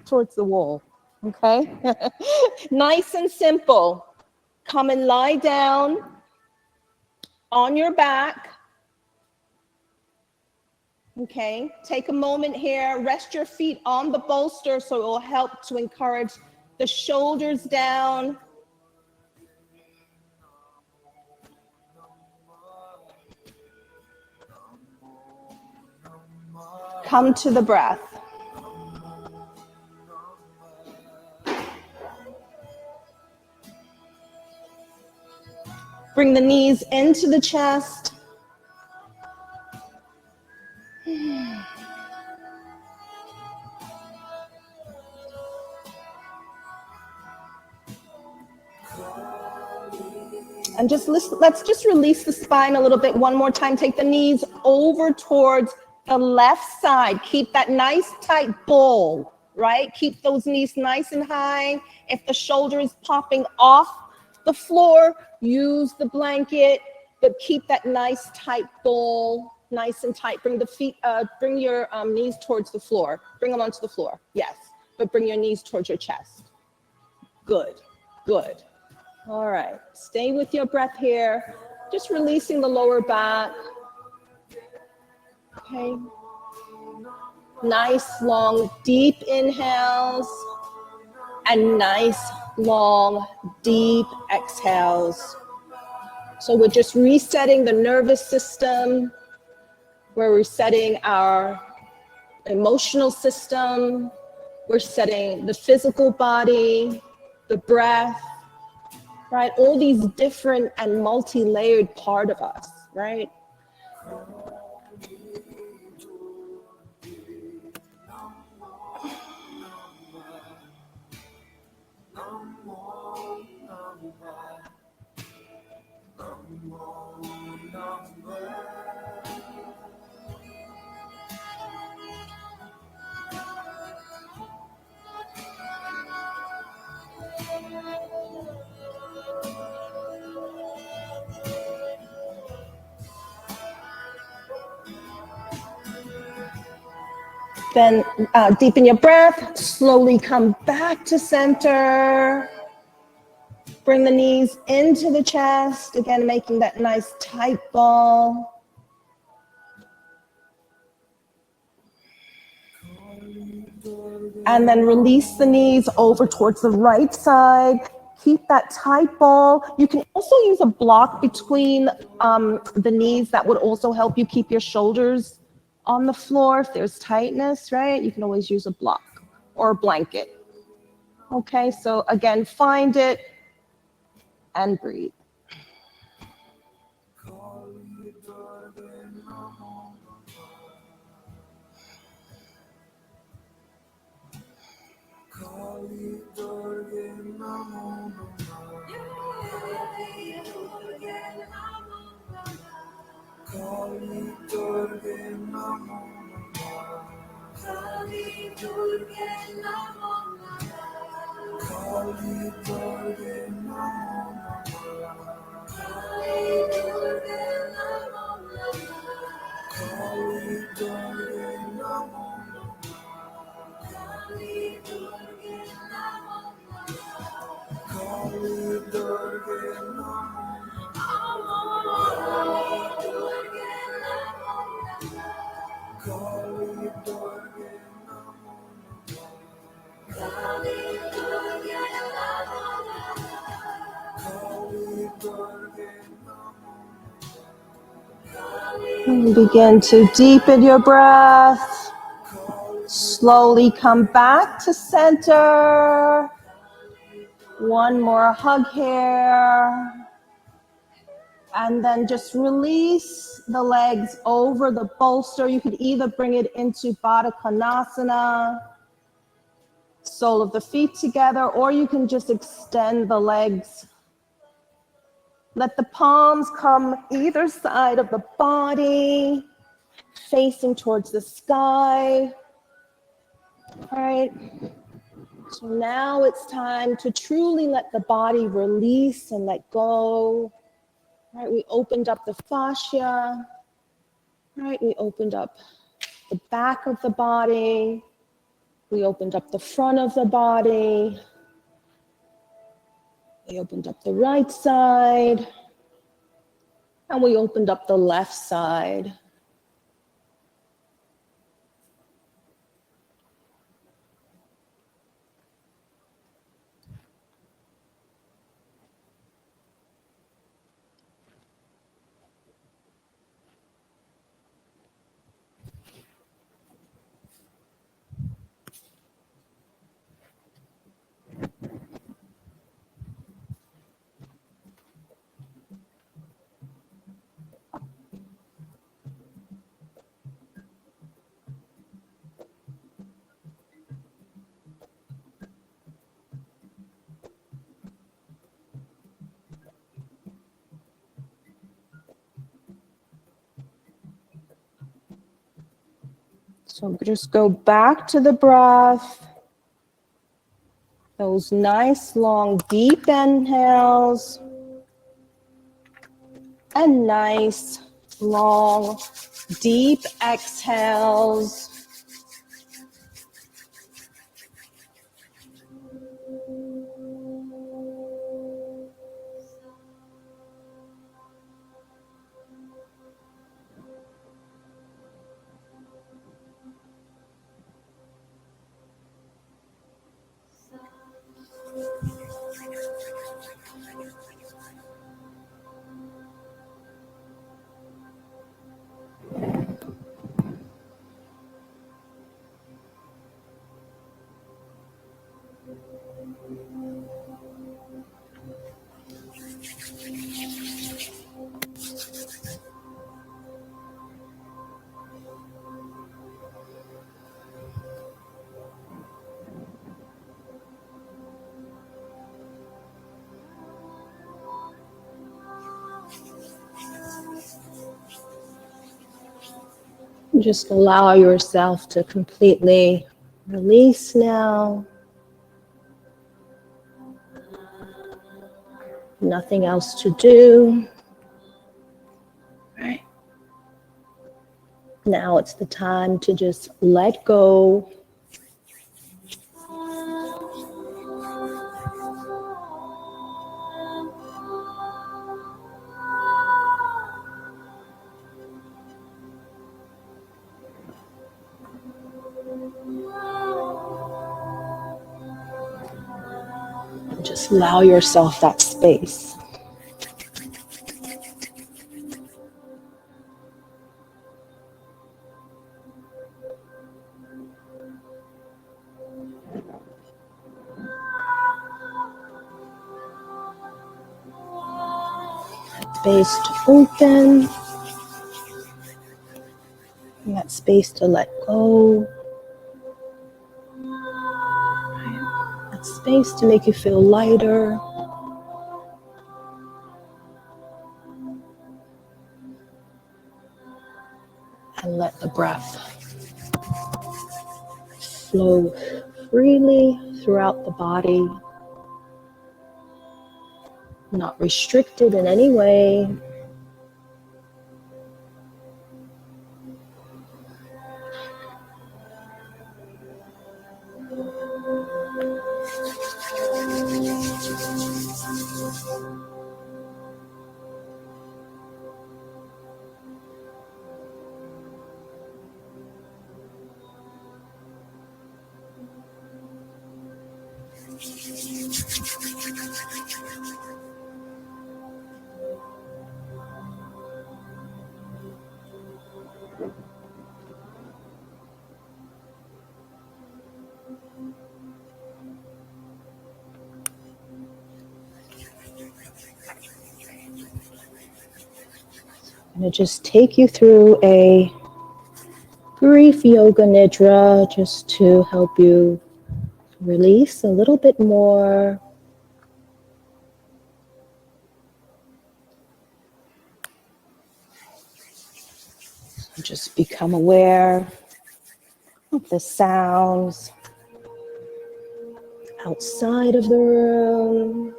Towards the wall, okay? Nice and simple. Come and lie down on your back. Okay, take a moment here, rest your feet on the bolster so it will help to encourage the shoulders down. Come to the breath. Bring the knees into the chest. And let's just release the spine a little bit one more time. Take the knees over towards the left side. Keep that nice tight ball, right? Keep those knees nice and high. If the shoulder is popping off the floor, use the blanket, but keep that nice tight ball, nice and tight. Bring the feet, bring your knees towards the floor. Bring them onto the floor, yes. But bring your knees towards your chest. Good, good. All right, stay with your breath here. Just releasing the lower back. Okay. Nice, long, deep inhales and nice, long, deep exhales. So we're just resetting the nervous system. We're resetting our emotional system. We're setting the physical body, the breath, right? All these different and multi-layered part of us, right? Then deepen your breath, slowly come back to center. Bring the knees into the chest, again, making that nice tight ball. And then release the knees over towards the right side. Keep that tight ball. You can also use a block between the knees. That would also help you keep your shoulders on the floor. If there's tightness, right? You can always use a block or a blanket. Okay, so again, find it and breathe. And begin to deepen your breath. Slowly come back to center. One more hug here. And then just release the legs over the bolster. You could either bring it into Baddha Konasana, sole of the feet together, or you can just extend the legs. Let the palms come either side of the body, facing towards the sky. All right. So now it's time to truly let the body release and let go. All right, we opened up the fascia. All right, we opened up the back of the body. We opened up the front of the body. We opened up the right side. And we opened up the left side. So just go back to the breath. Those nice, long, deep inhales. And nice, long, deep exhales. Just allow yourself to completely release now. Nothing else to do. Right. Now it's the time to just let go. Just allow yourself that space. Space to open. And that space to let go. That space to make you feel lighter. And let the breath flow freely throughout the body. not restricted in any way. I'm going to just take you through a brief yoga nidra just to help you release a little bit more. Just become aware of the sounds outside of the room.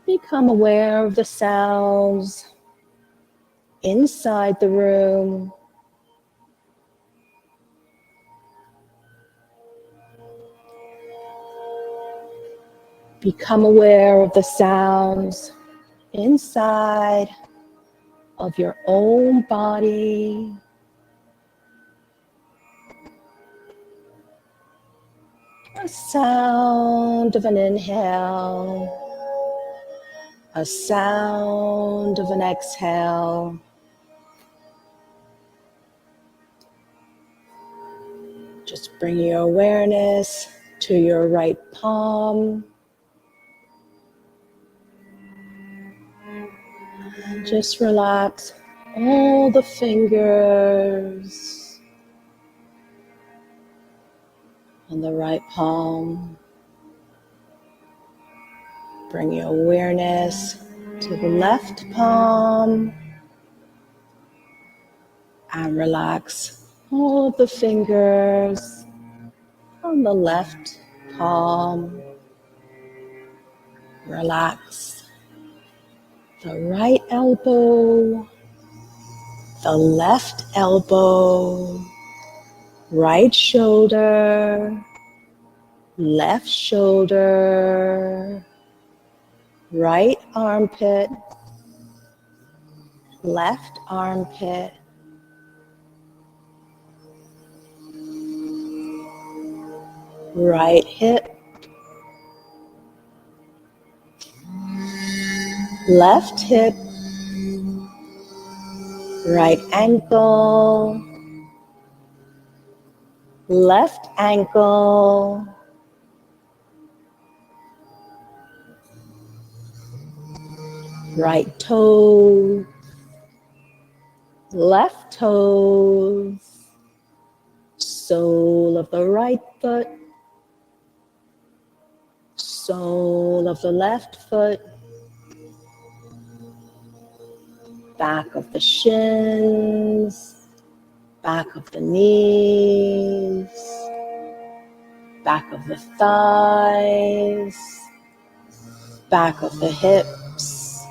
Become aware of the sounds inside the room. Become aware of the sounds inside of your own body. A sound of an inhale. A sound of an exhale. Just bring your awareness to your right palm. And just relax all the fingers on the right palm. Bring your awareness to the left palm. And relax all the fingers on the left palm. Relax the right elbow, the left elbow, right shoulder, left shoulder, right armpit, left armpit, right hip, left hip, right ankle, left ankle, right toe, left toes, sole of the right foot, sole of the left foot, back of the shins, back of the knees, back of the thighs, back of the hips,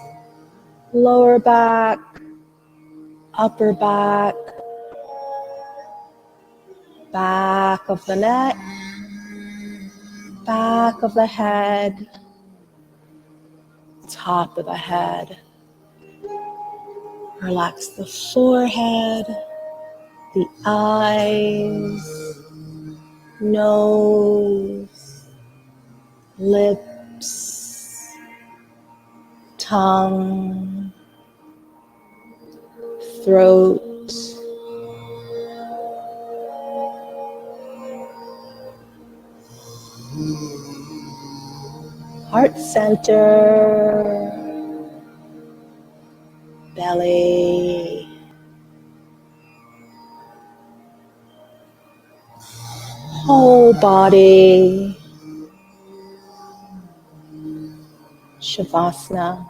lower back, upper back, back of the neck, back of the head, top of the head. Relax the forehead, the eyes, nose, lips, tongue, throat, heart center, belly, whole body, Shavasana.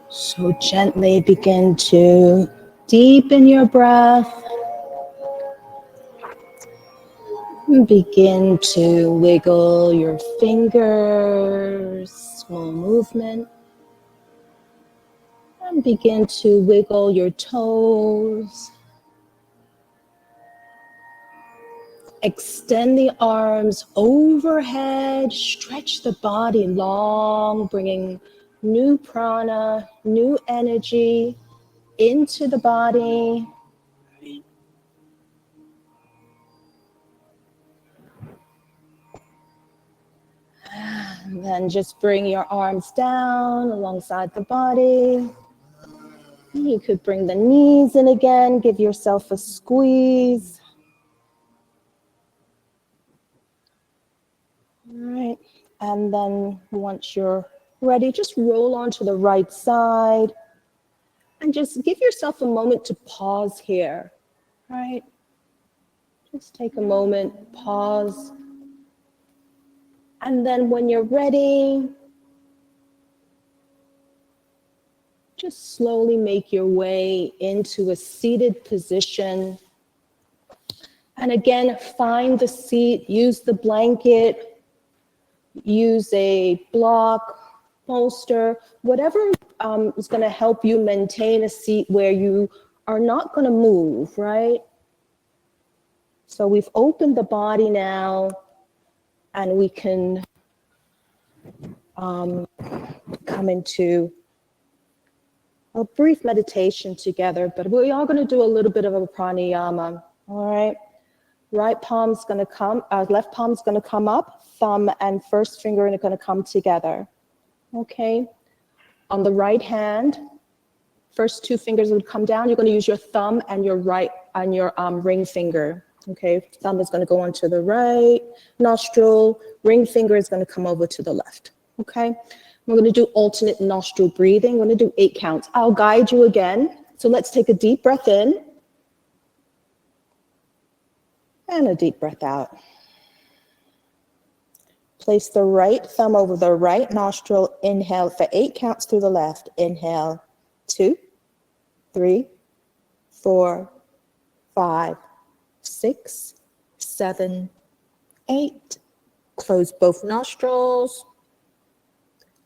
So gently begin to deepen your breath. Begin to wiggle your fingers, small movement. And begin to wiggle your toes. Extend the arms overhead, stretch the body long, bringing new prana, new energy into the body. And then just bring your arms down alongside the body. You could bring the knees in again, give yourself a squeeze. All right, and then once you're ready, just roll onto the right side and just give yourself a moment to pause here, right? Just take a moment, pause. And then when you're ready, just slowly make your way into a seated position. And again, find the seat, use the blanket, use a block, bolster, whatever is going to help you maintain a seat where you are not going to move, right? So we've opened the body now, and we can come into a brief meditation together, but we are going to do a little bit of a pranayama, all right? Right palm's going to come, left palm's going to come up, thumb and first finger are going to come together, okay? On the right hand, first two fingers will come down. You're going to use your thumb and your ring finger, okay? Thumb is going to go onto the right nostril, ring finger is going to come over to the left, okay? We're going to do alternate nostril breathing. We're going to do 8 counts. I'll guide you again. So let's take a deep breath in and a deep breath out. Place the right thumb over the right nostril. Inhale for 8 counts through the left. Inhale, 2, 3, 4, 5, 6, 7, 8. Close both nostrils.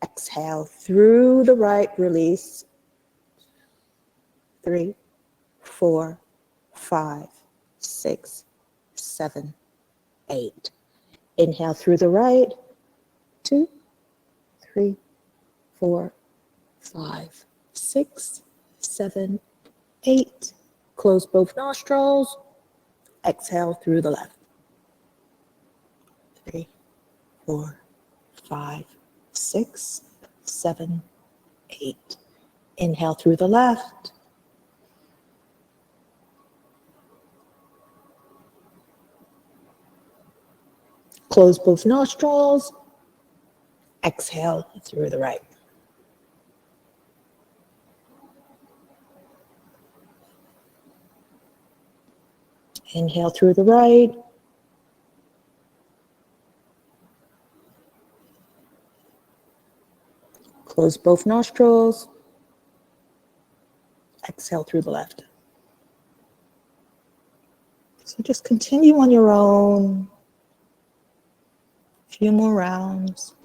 Exhale through the right, release. 3, 4, 5, 6, 7, 8. Inhale through the right. 2, 3, 4, 5, 6, 7, 8. Close both nostrils. Exhale through the left. 3, 4, 5, 6, 7, 8. Inhale through the left. Close both nostrils. Exhale through the right. Inhale through the right. Close both nostrils. Exhale through the left. So just continue on your own. A few more rounds.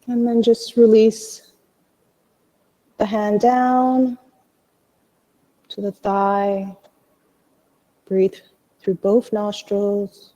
And then just release the hand down to the thigh. Breathe through both nostrils.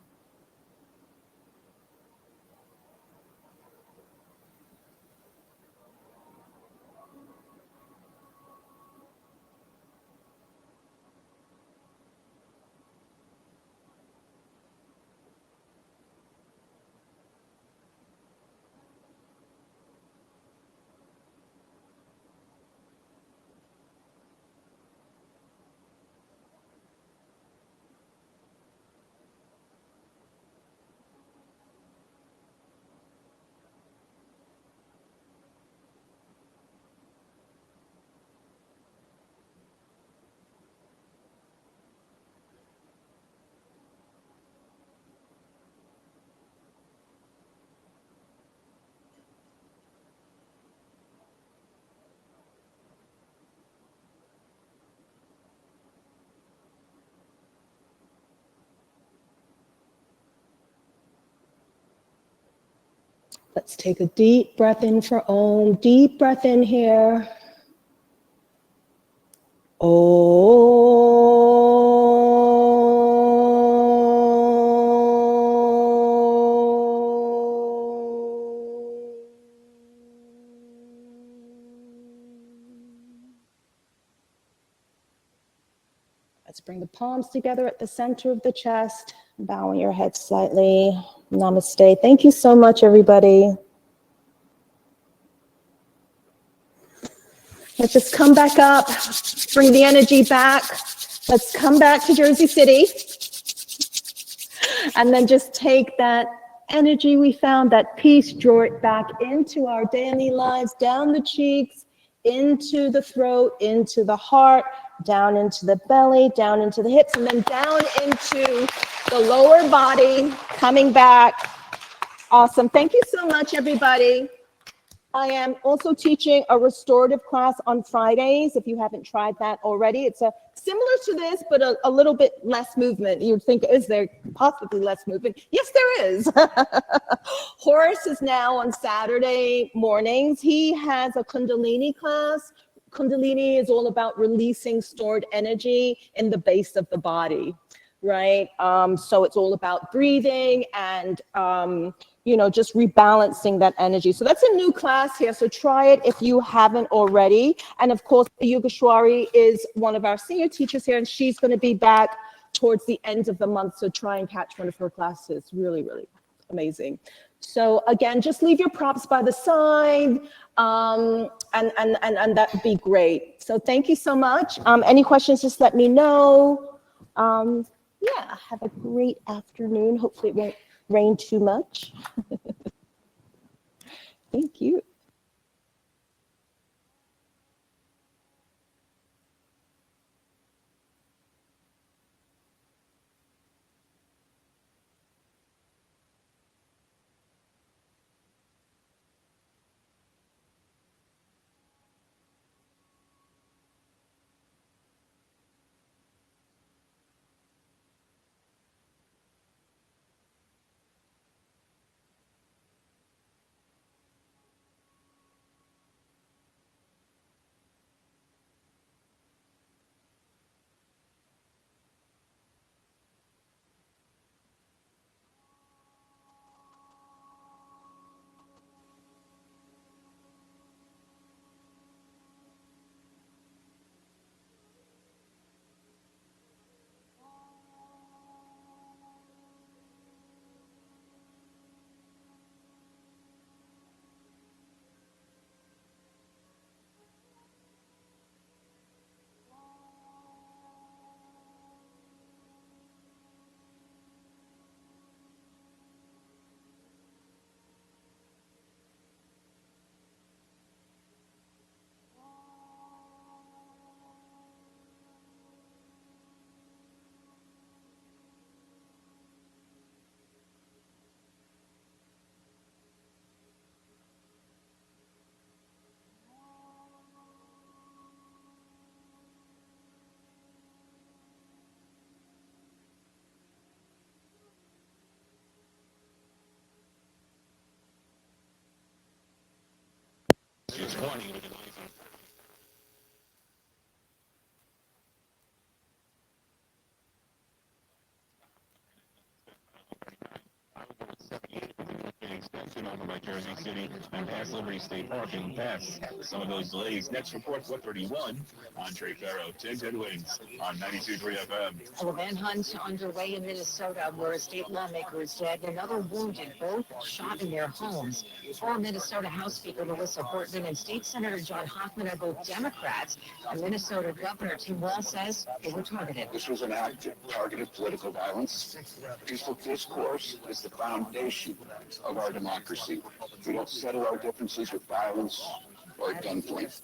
Let's take a deep breath in for Om. Deep breath in here. Let's bring the palms together at the center of the chest, bowing your head slightly. Namaste. Thank you so much, everybody. Let's just come back up, bring the energy back. Let's come back to Jersey City. And then just take that energy we found, that peace, draw it back into our daily lives, down the cheeks, into the throat, into the heart, down into the belly, down into the hips, and then down into the lower body, coming back. Awesome. Thank you so much, everybody. I am also teaching a restorative class on Fridays. If you haven't tried that already, it's similar to this, but a little bit less movement. You'd think, is there possibly less movement? Yes, there is. Horace is now on Saturday mornings. He has a Kundalini class. Kundalini is all about releasing stored energy in the base of the body, right? So it's all about breathing and just rebalancing that energy. So that's a new class here. So try it if you haven't already. And of course, Yogeshwari is one of our senior teachers here, and she's going to be back towards the end of the month. So try and catch one of her classes. Really, really amazing. So again, just leave your props by the side, and that would be great. So thank you so much. Any questions, just let me know. Yeah, have a great afternoon. Hopefully it won't rain too much. Thank you. Extension over by Jersey City and past Liberty State Park and past some of those delays. Next report, 431. Andre Farrow, 10 headwinds on 92.3 FM. A manhunt underway in Minnesota where a state lawmaker is dead and another wounded, both shot in their homes. Former Minnesota House Speaker Melissa Portman and State Senator John Hoffman are both Democrats. And Minnesota Governor Tim Walz says they were targeted. This was an act of targeted political violence. Peaceful discourse is the foundation of our democracy. We don't settle our differences with violence or gunpoint.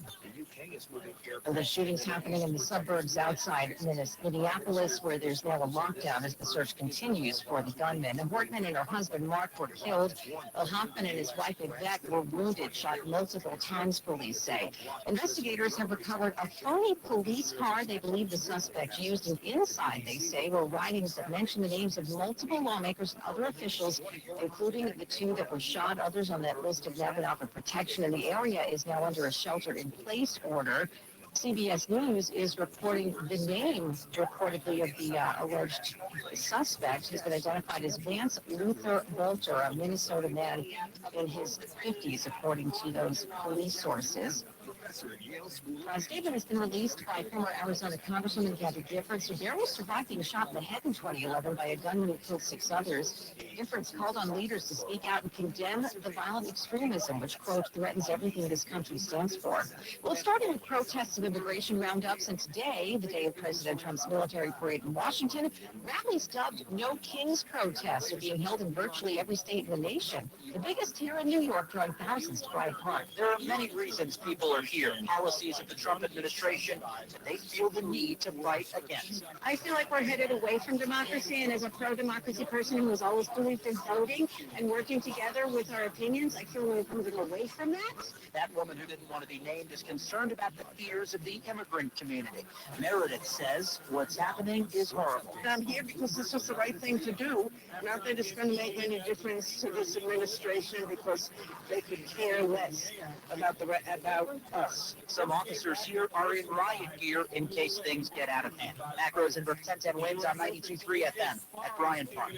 The shootings happening in the suburbs outside Minneapolis, where there's now a lockdown as the search continues for the gunman. And Hortman and her husband Mark were killed. Hoffman and his wife Yvette were wounded, shot multiple times, police say. Investigators have recovered a phony police car they believe the suspect used, and inside, they say, were writings that mention the names of multiple lawmakers and other officials, including the two that were shot. Others on that list have now been offered protection, and the area is now under a shelter-in-place order. CBS News is reporting the name, reportedly, of the alleged suspect has been identified as Vance Luther Bolter, a Minnesota man in his 50s, according to those police sources. A statement has been released by former Arizona Congresswoman Gabby Giffords, who barely survived being shot in the head in 2011 by a gunman who killed 6 others. Giffords called on leaders to speak out and condemn the violent extremism, which, quote, threatens everything this country stands for. Well, it started with protests of immigration roundups, and today, the day of President Trump's military parade in Washington, rallies dubbed No Kings protests are being held in virtually every state in the nation. The biggest here in New York, drawing thousands to Bryant Park. There are many reasons people are here. Policies of the Trump administration that they feel the need to fight against. I feel like we're headed away from democracy, and as a pro-democracy person who has always believed in voting and working together with our opinions, I feel we're moving away from that. That woman who didn't want to be named is concerned about the fears of the immigrant community. Meredith says what's happening is horrible. I'm here because it's just the right thing to do. Not that it's going to make any difference to this administration because they could care less about us. Some officers here are in riot gear in case things get out of hand. Macros and 1010 wins on 92.3 FM at Bryant Park.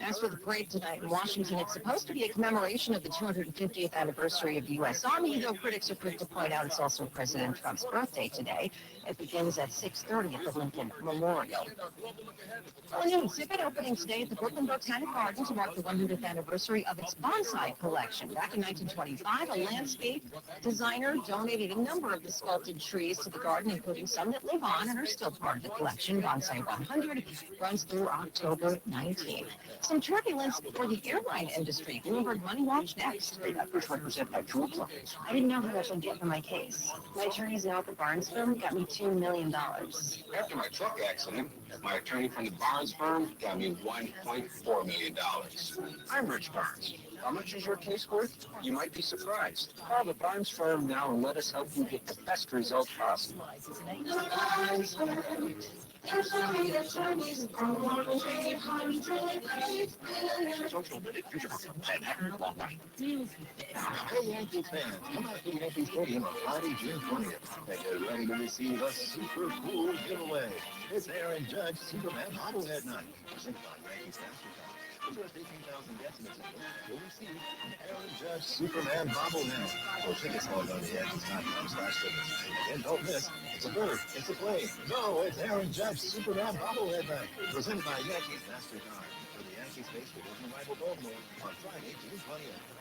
As for the parade tonight in Washington, it's supposed to be a commemoration of the 250th anniversary of the U.S. Army, though critics are quick to point out it's also President Trump's birthday today. It begins at 6:30 at the Lincoln Memorial. Well, an exhibit opening today at the Brooklyn Botanic Garden to mark the 100th anniversary of its bonsai collection. Back in 1925, a landscape designer donated a number of the sculpted trees to the garden, including some that live on and are still part of the collection. Bonsai 100 runs through October 19th. Some turbulence for the airline industry. Bloomberg Money Watch next. I didn't know how much I'd get for my case. My attorneys now at the Barnes firm got me $2 million. After my truck accident, my attorney from the Barnes firm got me $1.4 million. I'm Rich Barnes. How much is your case worth? You might be surprised. Call the Barnes firm now and let us help you get the best result possible. Hey, Yankee fans, come out to Yankee Stadium on Friday, June 20th. And get ready to receive a super cool giveaway. It's Aaron Judge Superman Bobblehead Night. Presented by Yankees Mastercard. Over 15,000 guests in attendance will receive an Aaron Judge Superman Bobblehead. For tickets, log on to Yankees.com/tickets. Again, don't miss. It's a bird. It's a plane. No, it's Aaron Judge Superman Bobblehead Night. Presented by Yankees Mastercard. For the Yankees face division rival Baltimore on Friday, June 20th.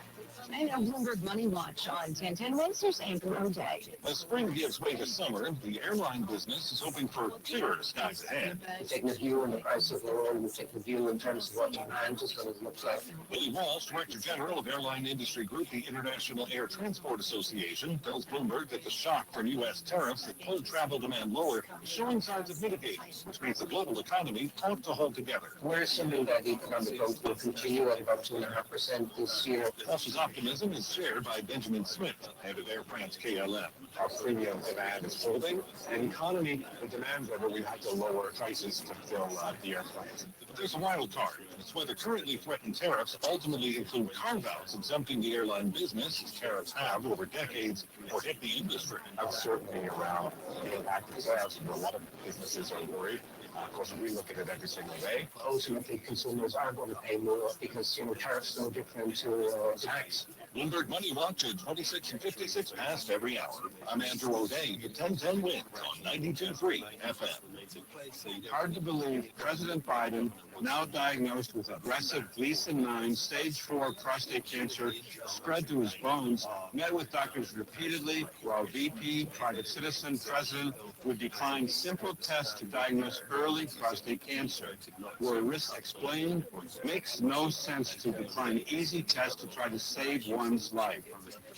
And a Bloomberg Money Watch on 1010 Wednesdays, Andrew O'Day. As spring gives way to summer, the airline business is hoping for clearer skies ahead. We're taking a view on the price of oil. We're taking a view in terms of what demand is going to look like. Willie Walsh, Director General of Airline Industry Group, the International Air Transport Association, tells Bloomberg that the shock from U.S. tariffs that pulled travel demand lower is showing signs of mitigating, which means the global economy ought to hold together. We're assuming that economic growth will continue at about 2.5% this year. Walsh's optimism is shared by Benjamin Smith, head of Air France KLM. Our premium demand is holding, and economy, the demand level, we have to lower prices to fill the airplanes. But there's a wild card. It's whether currently threatened tariffs ultimately include carve-outs exempting the airline business, as tariffs have over decades, or hit the industry. That's certainly around the impact of tariffs. A lot of businesses are worried. Of course, we look at it every single day. Ultimately, consumers are going to pay more because, tariffs are no different to tax. Bloomberg Money Watch at 26 and 56 past every hour. I'm Andrew O'Day, the 1010 wins on 92.3 FM. Hard to believe President Biden, now diagnosed with aggressive Gleason 9 stage 4 prostate cancer spread to his bones, met with doctors repeatedly while VP, private citizen, president would decline simple tests to diagnose early prostate cancer. Were risks explained? Makes no sense to decline easy tests to try to save one one's life.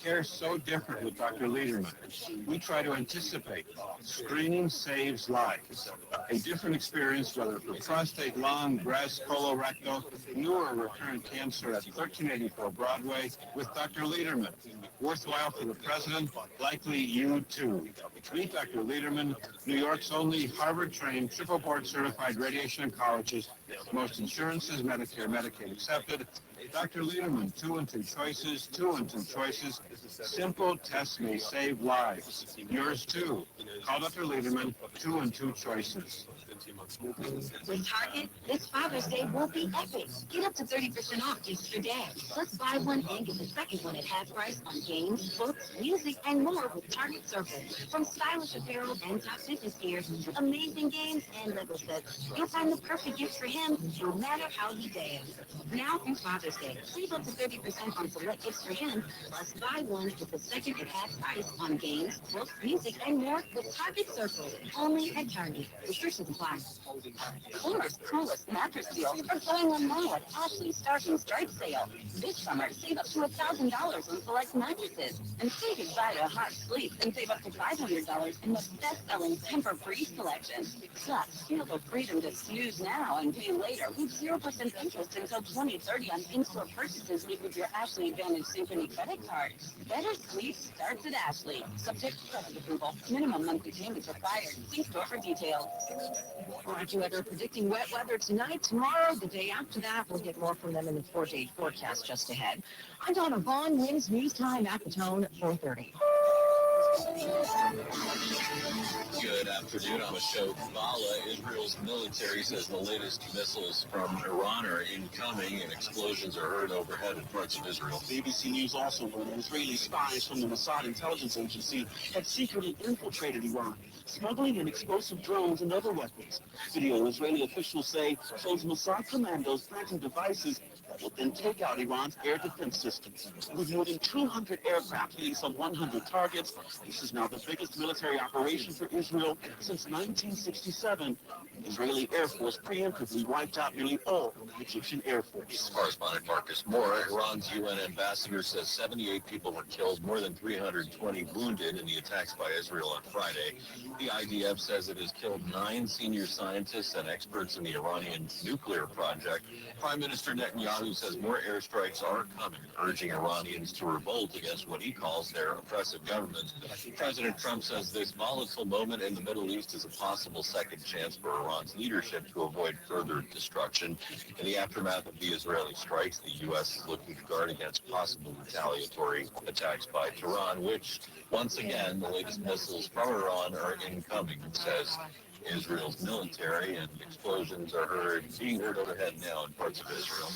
Care is so different with Dr. Lederman. We try to anticipate. Screening saves lives. A different experience, whether for prostate, lung, breast, colorectal, new or recurrent cancer at 1384 Broadway with Dr. Lederman. Worthwhile for the president, likely you too. Meet Dr. Lederman, New York's only Harvard-trained, triple board-certified radiation oncologist, most insurances, Medicare, Medicaid accepted. Dr. Lederman, 2 and 2 choices, 2 and 2 choices. Simple tests may save lives. Yours too. Call Dr. Lederman, 2 and 2 choices. With Target, this Father's Day will be epic. Get up to 30% off just for dad. Plus, buy one and get the second one at half price on games, books, music, and more with Target Circle. From stylish apparel and top fitness gear to amazing games and Lego sets, you'll find the perfect gift for him no matter how he danced. Now through Father's Day, save up to 30% on select gifts for him. Plus, buy one with the second at half price on games, books, music, and more with Target Circle. Only at Target. Restrictions apply. Coolest, coolest mattress deals are going on now at Ashley's Stars and Stripes sale. This summer, save up to $1,000 on select mattresses. And say goodbye to hot sleep and save up to $500 in the best-selling Temper Breeze collection. Plus, feel the freedom to snooze now and pay later with 0% interest until 2030 on in-store purchases made with your Ashley Advantage Synchrony credit card. Better sleep starts at Ashley. Subject to credit approval. Minimum monthly payments required. See store for details. AccuWeather predicting wet weather tonight, tomorrow, the day after that. We'll get more from them in the 4-day forecast just ahead. I'm Donna Vaughn, Wins News Time at the Tone, 4:30. Good afternoon. On the show, Kabbalah, Israel's military says the latest missiles from Iran are incoming and explosions are heard overhead in parts of Israel. BBC News also learned Israeli spies from the Mossad intelligence agency had secretly infiltrated Iran, smuggling in explosive drones and other weapons. Video Israeli officials say shows Mossad commandos planting devices that will then take out Iran's air defense systems. With more than 200 aircraft hitting some 100 targets, this is now the biggest military operation for Israel since 1967. Israeli Air Force preemptively wiped out nearly all of the Egyptian Air Force. Correspondent Marcus Moore, Iran's UN ambassador, says 78 people were killed, more than 320 wounded in the attacks by Israel on Friday. The IDF says it has killed 9 senior scientists and experts in the Iranian nuclear project. Prime Minister Netanyahu says more airstrikes are coming, urging Iranians to revolt against what he calls their oppressive government. President Trump says this volatile moment in the Middle East is a possible second chance for Iran's leadership to avoid further destruction. In the aftermath of the Israeli strikes, the U.S. is looking to guard against possible retaliatory attacks by Tehran, which, once again, the latest missiles from Iran are incoming, says Israel's military, and explosions are being heard overhead now in parts of Israel.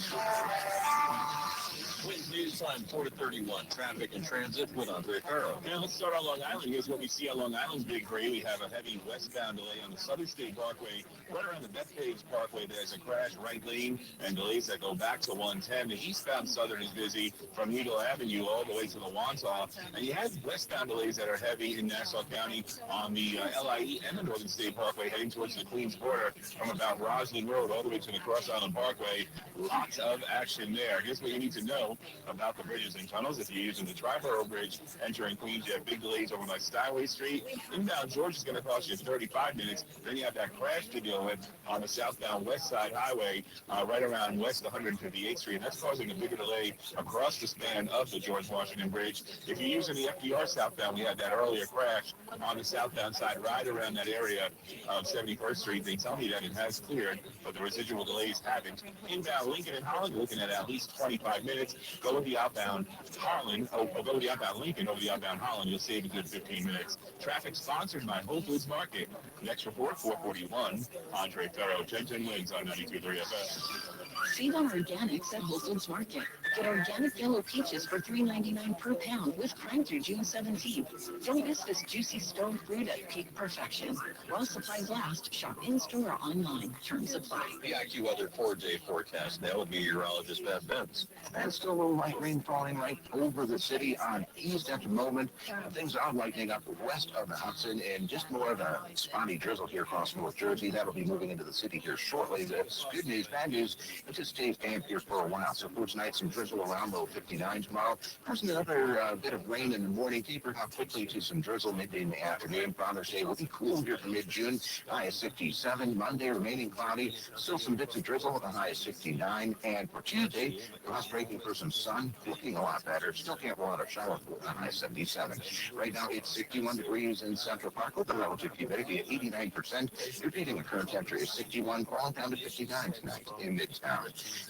Wins News Time, 4:31. Traffic and transit with Andre Farrow. Now let's start on Long Island. Here's what we see on Long Island's Big Three. We have a heavy westbound delay on the Southern State Parkway. Right around the Bethpage Parkway, there's a crash right lane and delays that go back to 110. The eastbound Southern is busy from Needle Avenue all the way to the Wantaw. And you have westbound delays that are heavy in Nassau County on the LIE and the Northern State Parkway heading towards the Queens border from about Roslyn Road all the way to the Cross Island Parkway. Lots of action there. Here's what you need to know about the bridges and tunnels. If you're using the Triborough Bridge entering Queens, you have big delays over by Steinway Street. Inbound George is going to cost you 35 minutes. Then you have that crash to deal with on the southbound West Side Highway right around West 158th Street. And that's causing a bigger delay across the span of the George Washington Bridge. If you're using the FDR southbound, we had that earlier crash on the southbound side right around that area of 71st Street. They tell me that it has cleared, but the residual delays haven't. Inbound Lincoln and Holland, you're looking at least 25 minutes. Go with the outbound Harlan, or go with the outbound Lincoln over the outbound Holland. You'll save a good 15 minutes. Traffic sponsored by Whole Foods Market. Next report, 441. Andre Farrow, 1010 Wings on 92.3 FM. Save on organics at Whole Foods Market. Get organic yellow peaches for $3.99 per pound with Prime through June 17th. Don't miss this juicy stone fruit at peak perfection. While supplies last, shop in-store or online. Terms apply. The AccuWeather 4-day forecast now with meteorologist Matt Benz. And still a little light rain falling right over the city on east at the moment. Things are lightening up west of the Hudson, and just more of a spotty drizzle here across North Jersey. That'll be moving into the city here shortly. That's good news. Bad news, It just stays damp here for a while. So for tonight, some drizzle around, low 59 tomorrow. There's another bit of rain in the morning. Taper off quickly to some drizzle midday in the afternoon. Father's Day will be cool here for mid-June. High is 67. Monday remaining cloudy. Still some bits of drizzle with a high of 69. And for Tuesday, cross breaking for some sun. Looking a lot better. Still can't roll out a shower with a high of 77. Right now it's 61 degrees in Central Park with the relative humidity at 89%. Repeating the current temperature is 61, falling down to 59 tonight in Midtown.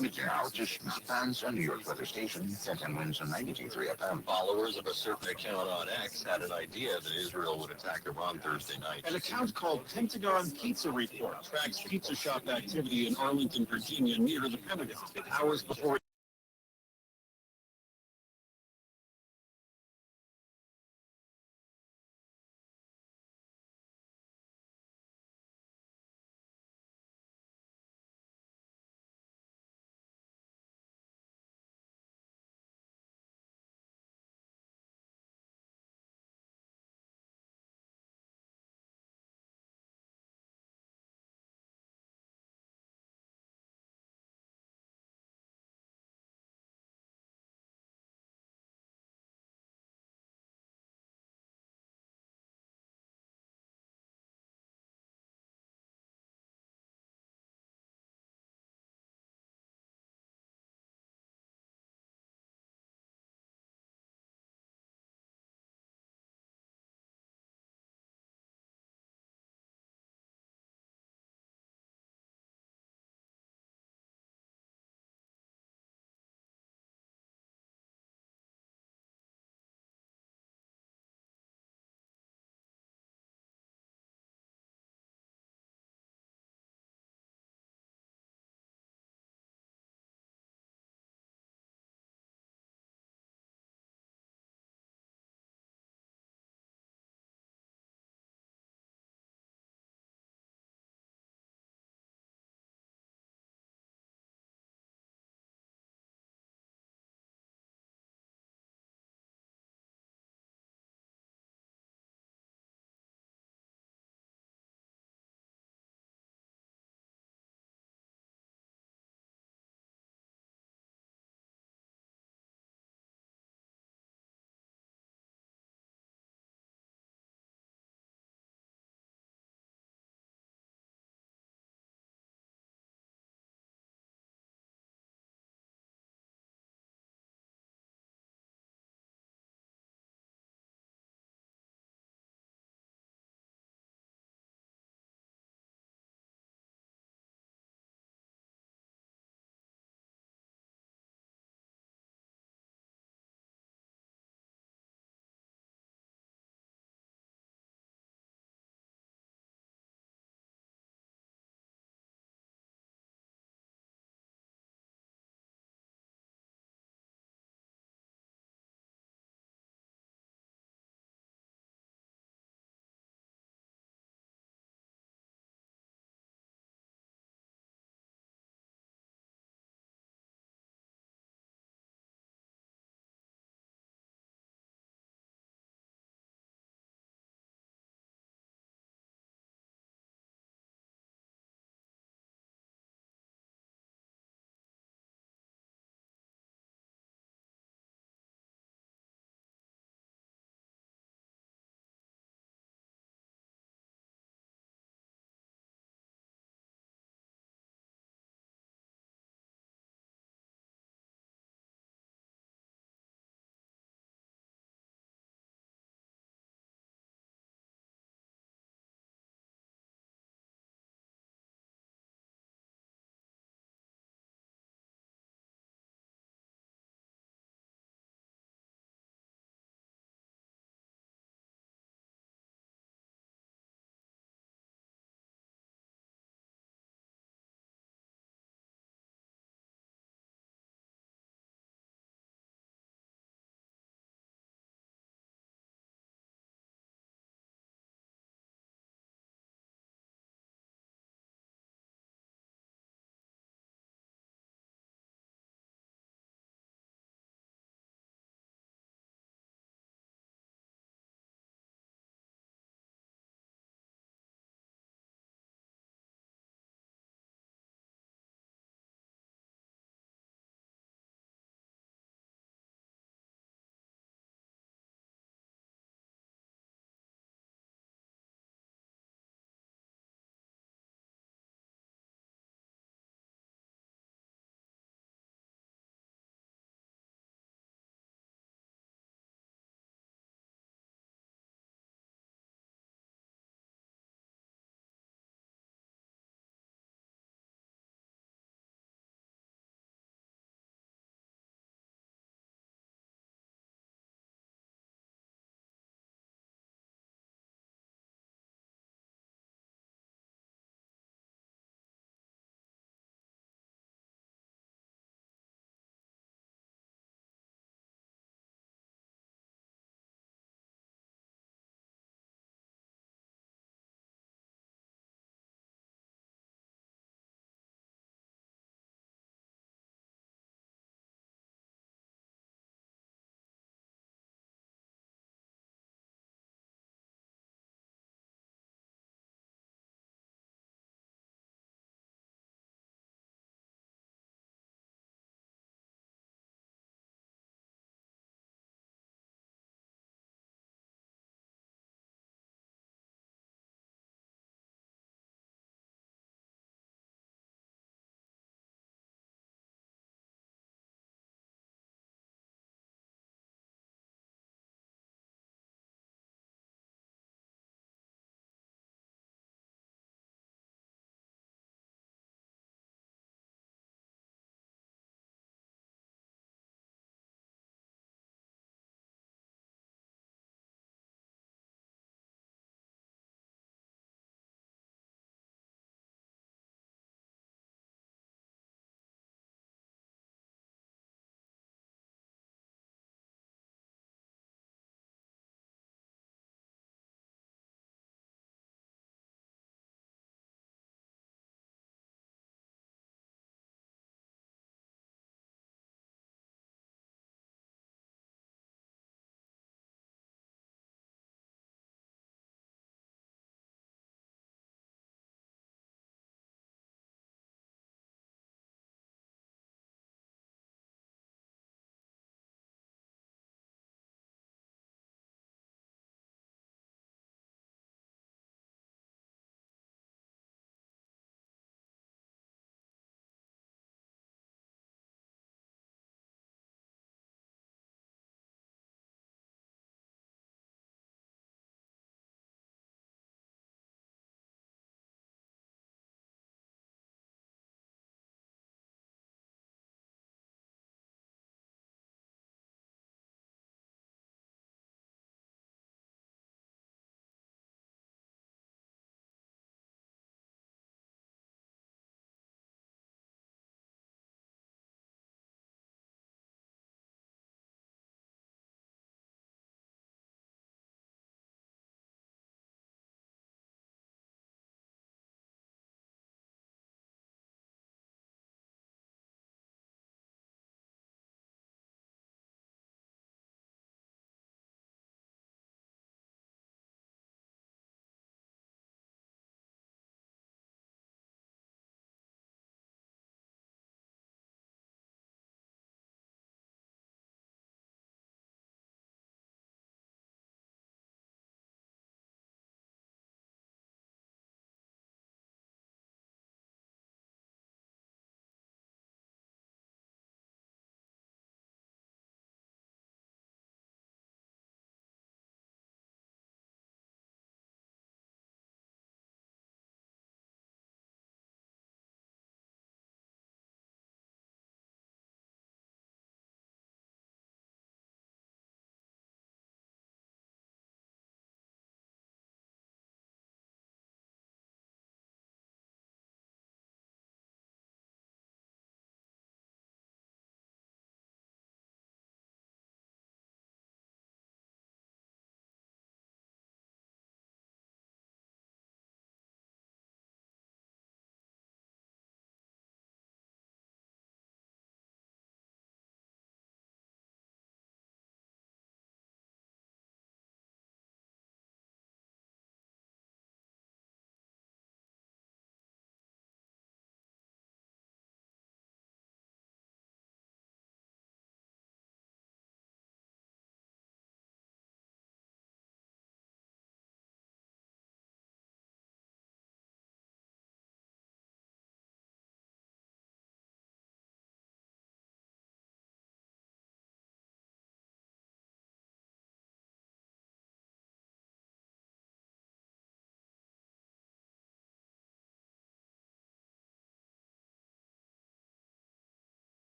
Meteorologist Matt Vance on New York Weather Station, 10 winds on 92.3 FM. Followers of a certain account on X had an idea that Israel would attack Iran Thursday night. An account called Pentagon Pizza Report tracks pizza shop activity in Arlington, Virginia, near the Pentagon. Hours before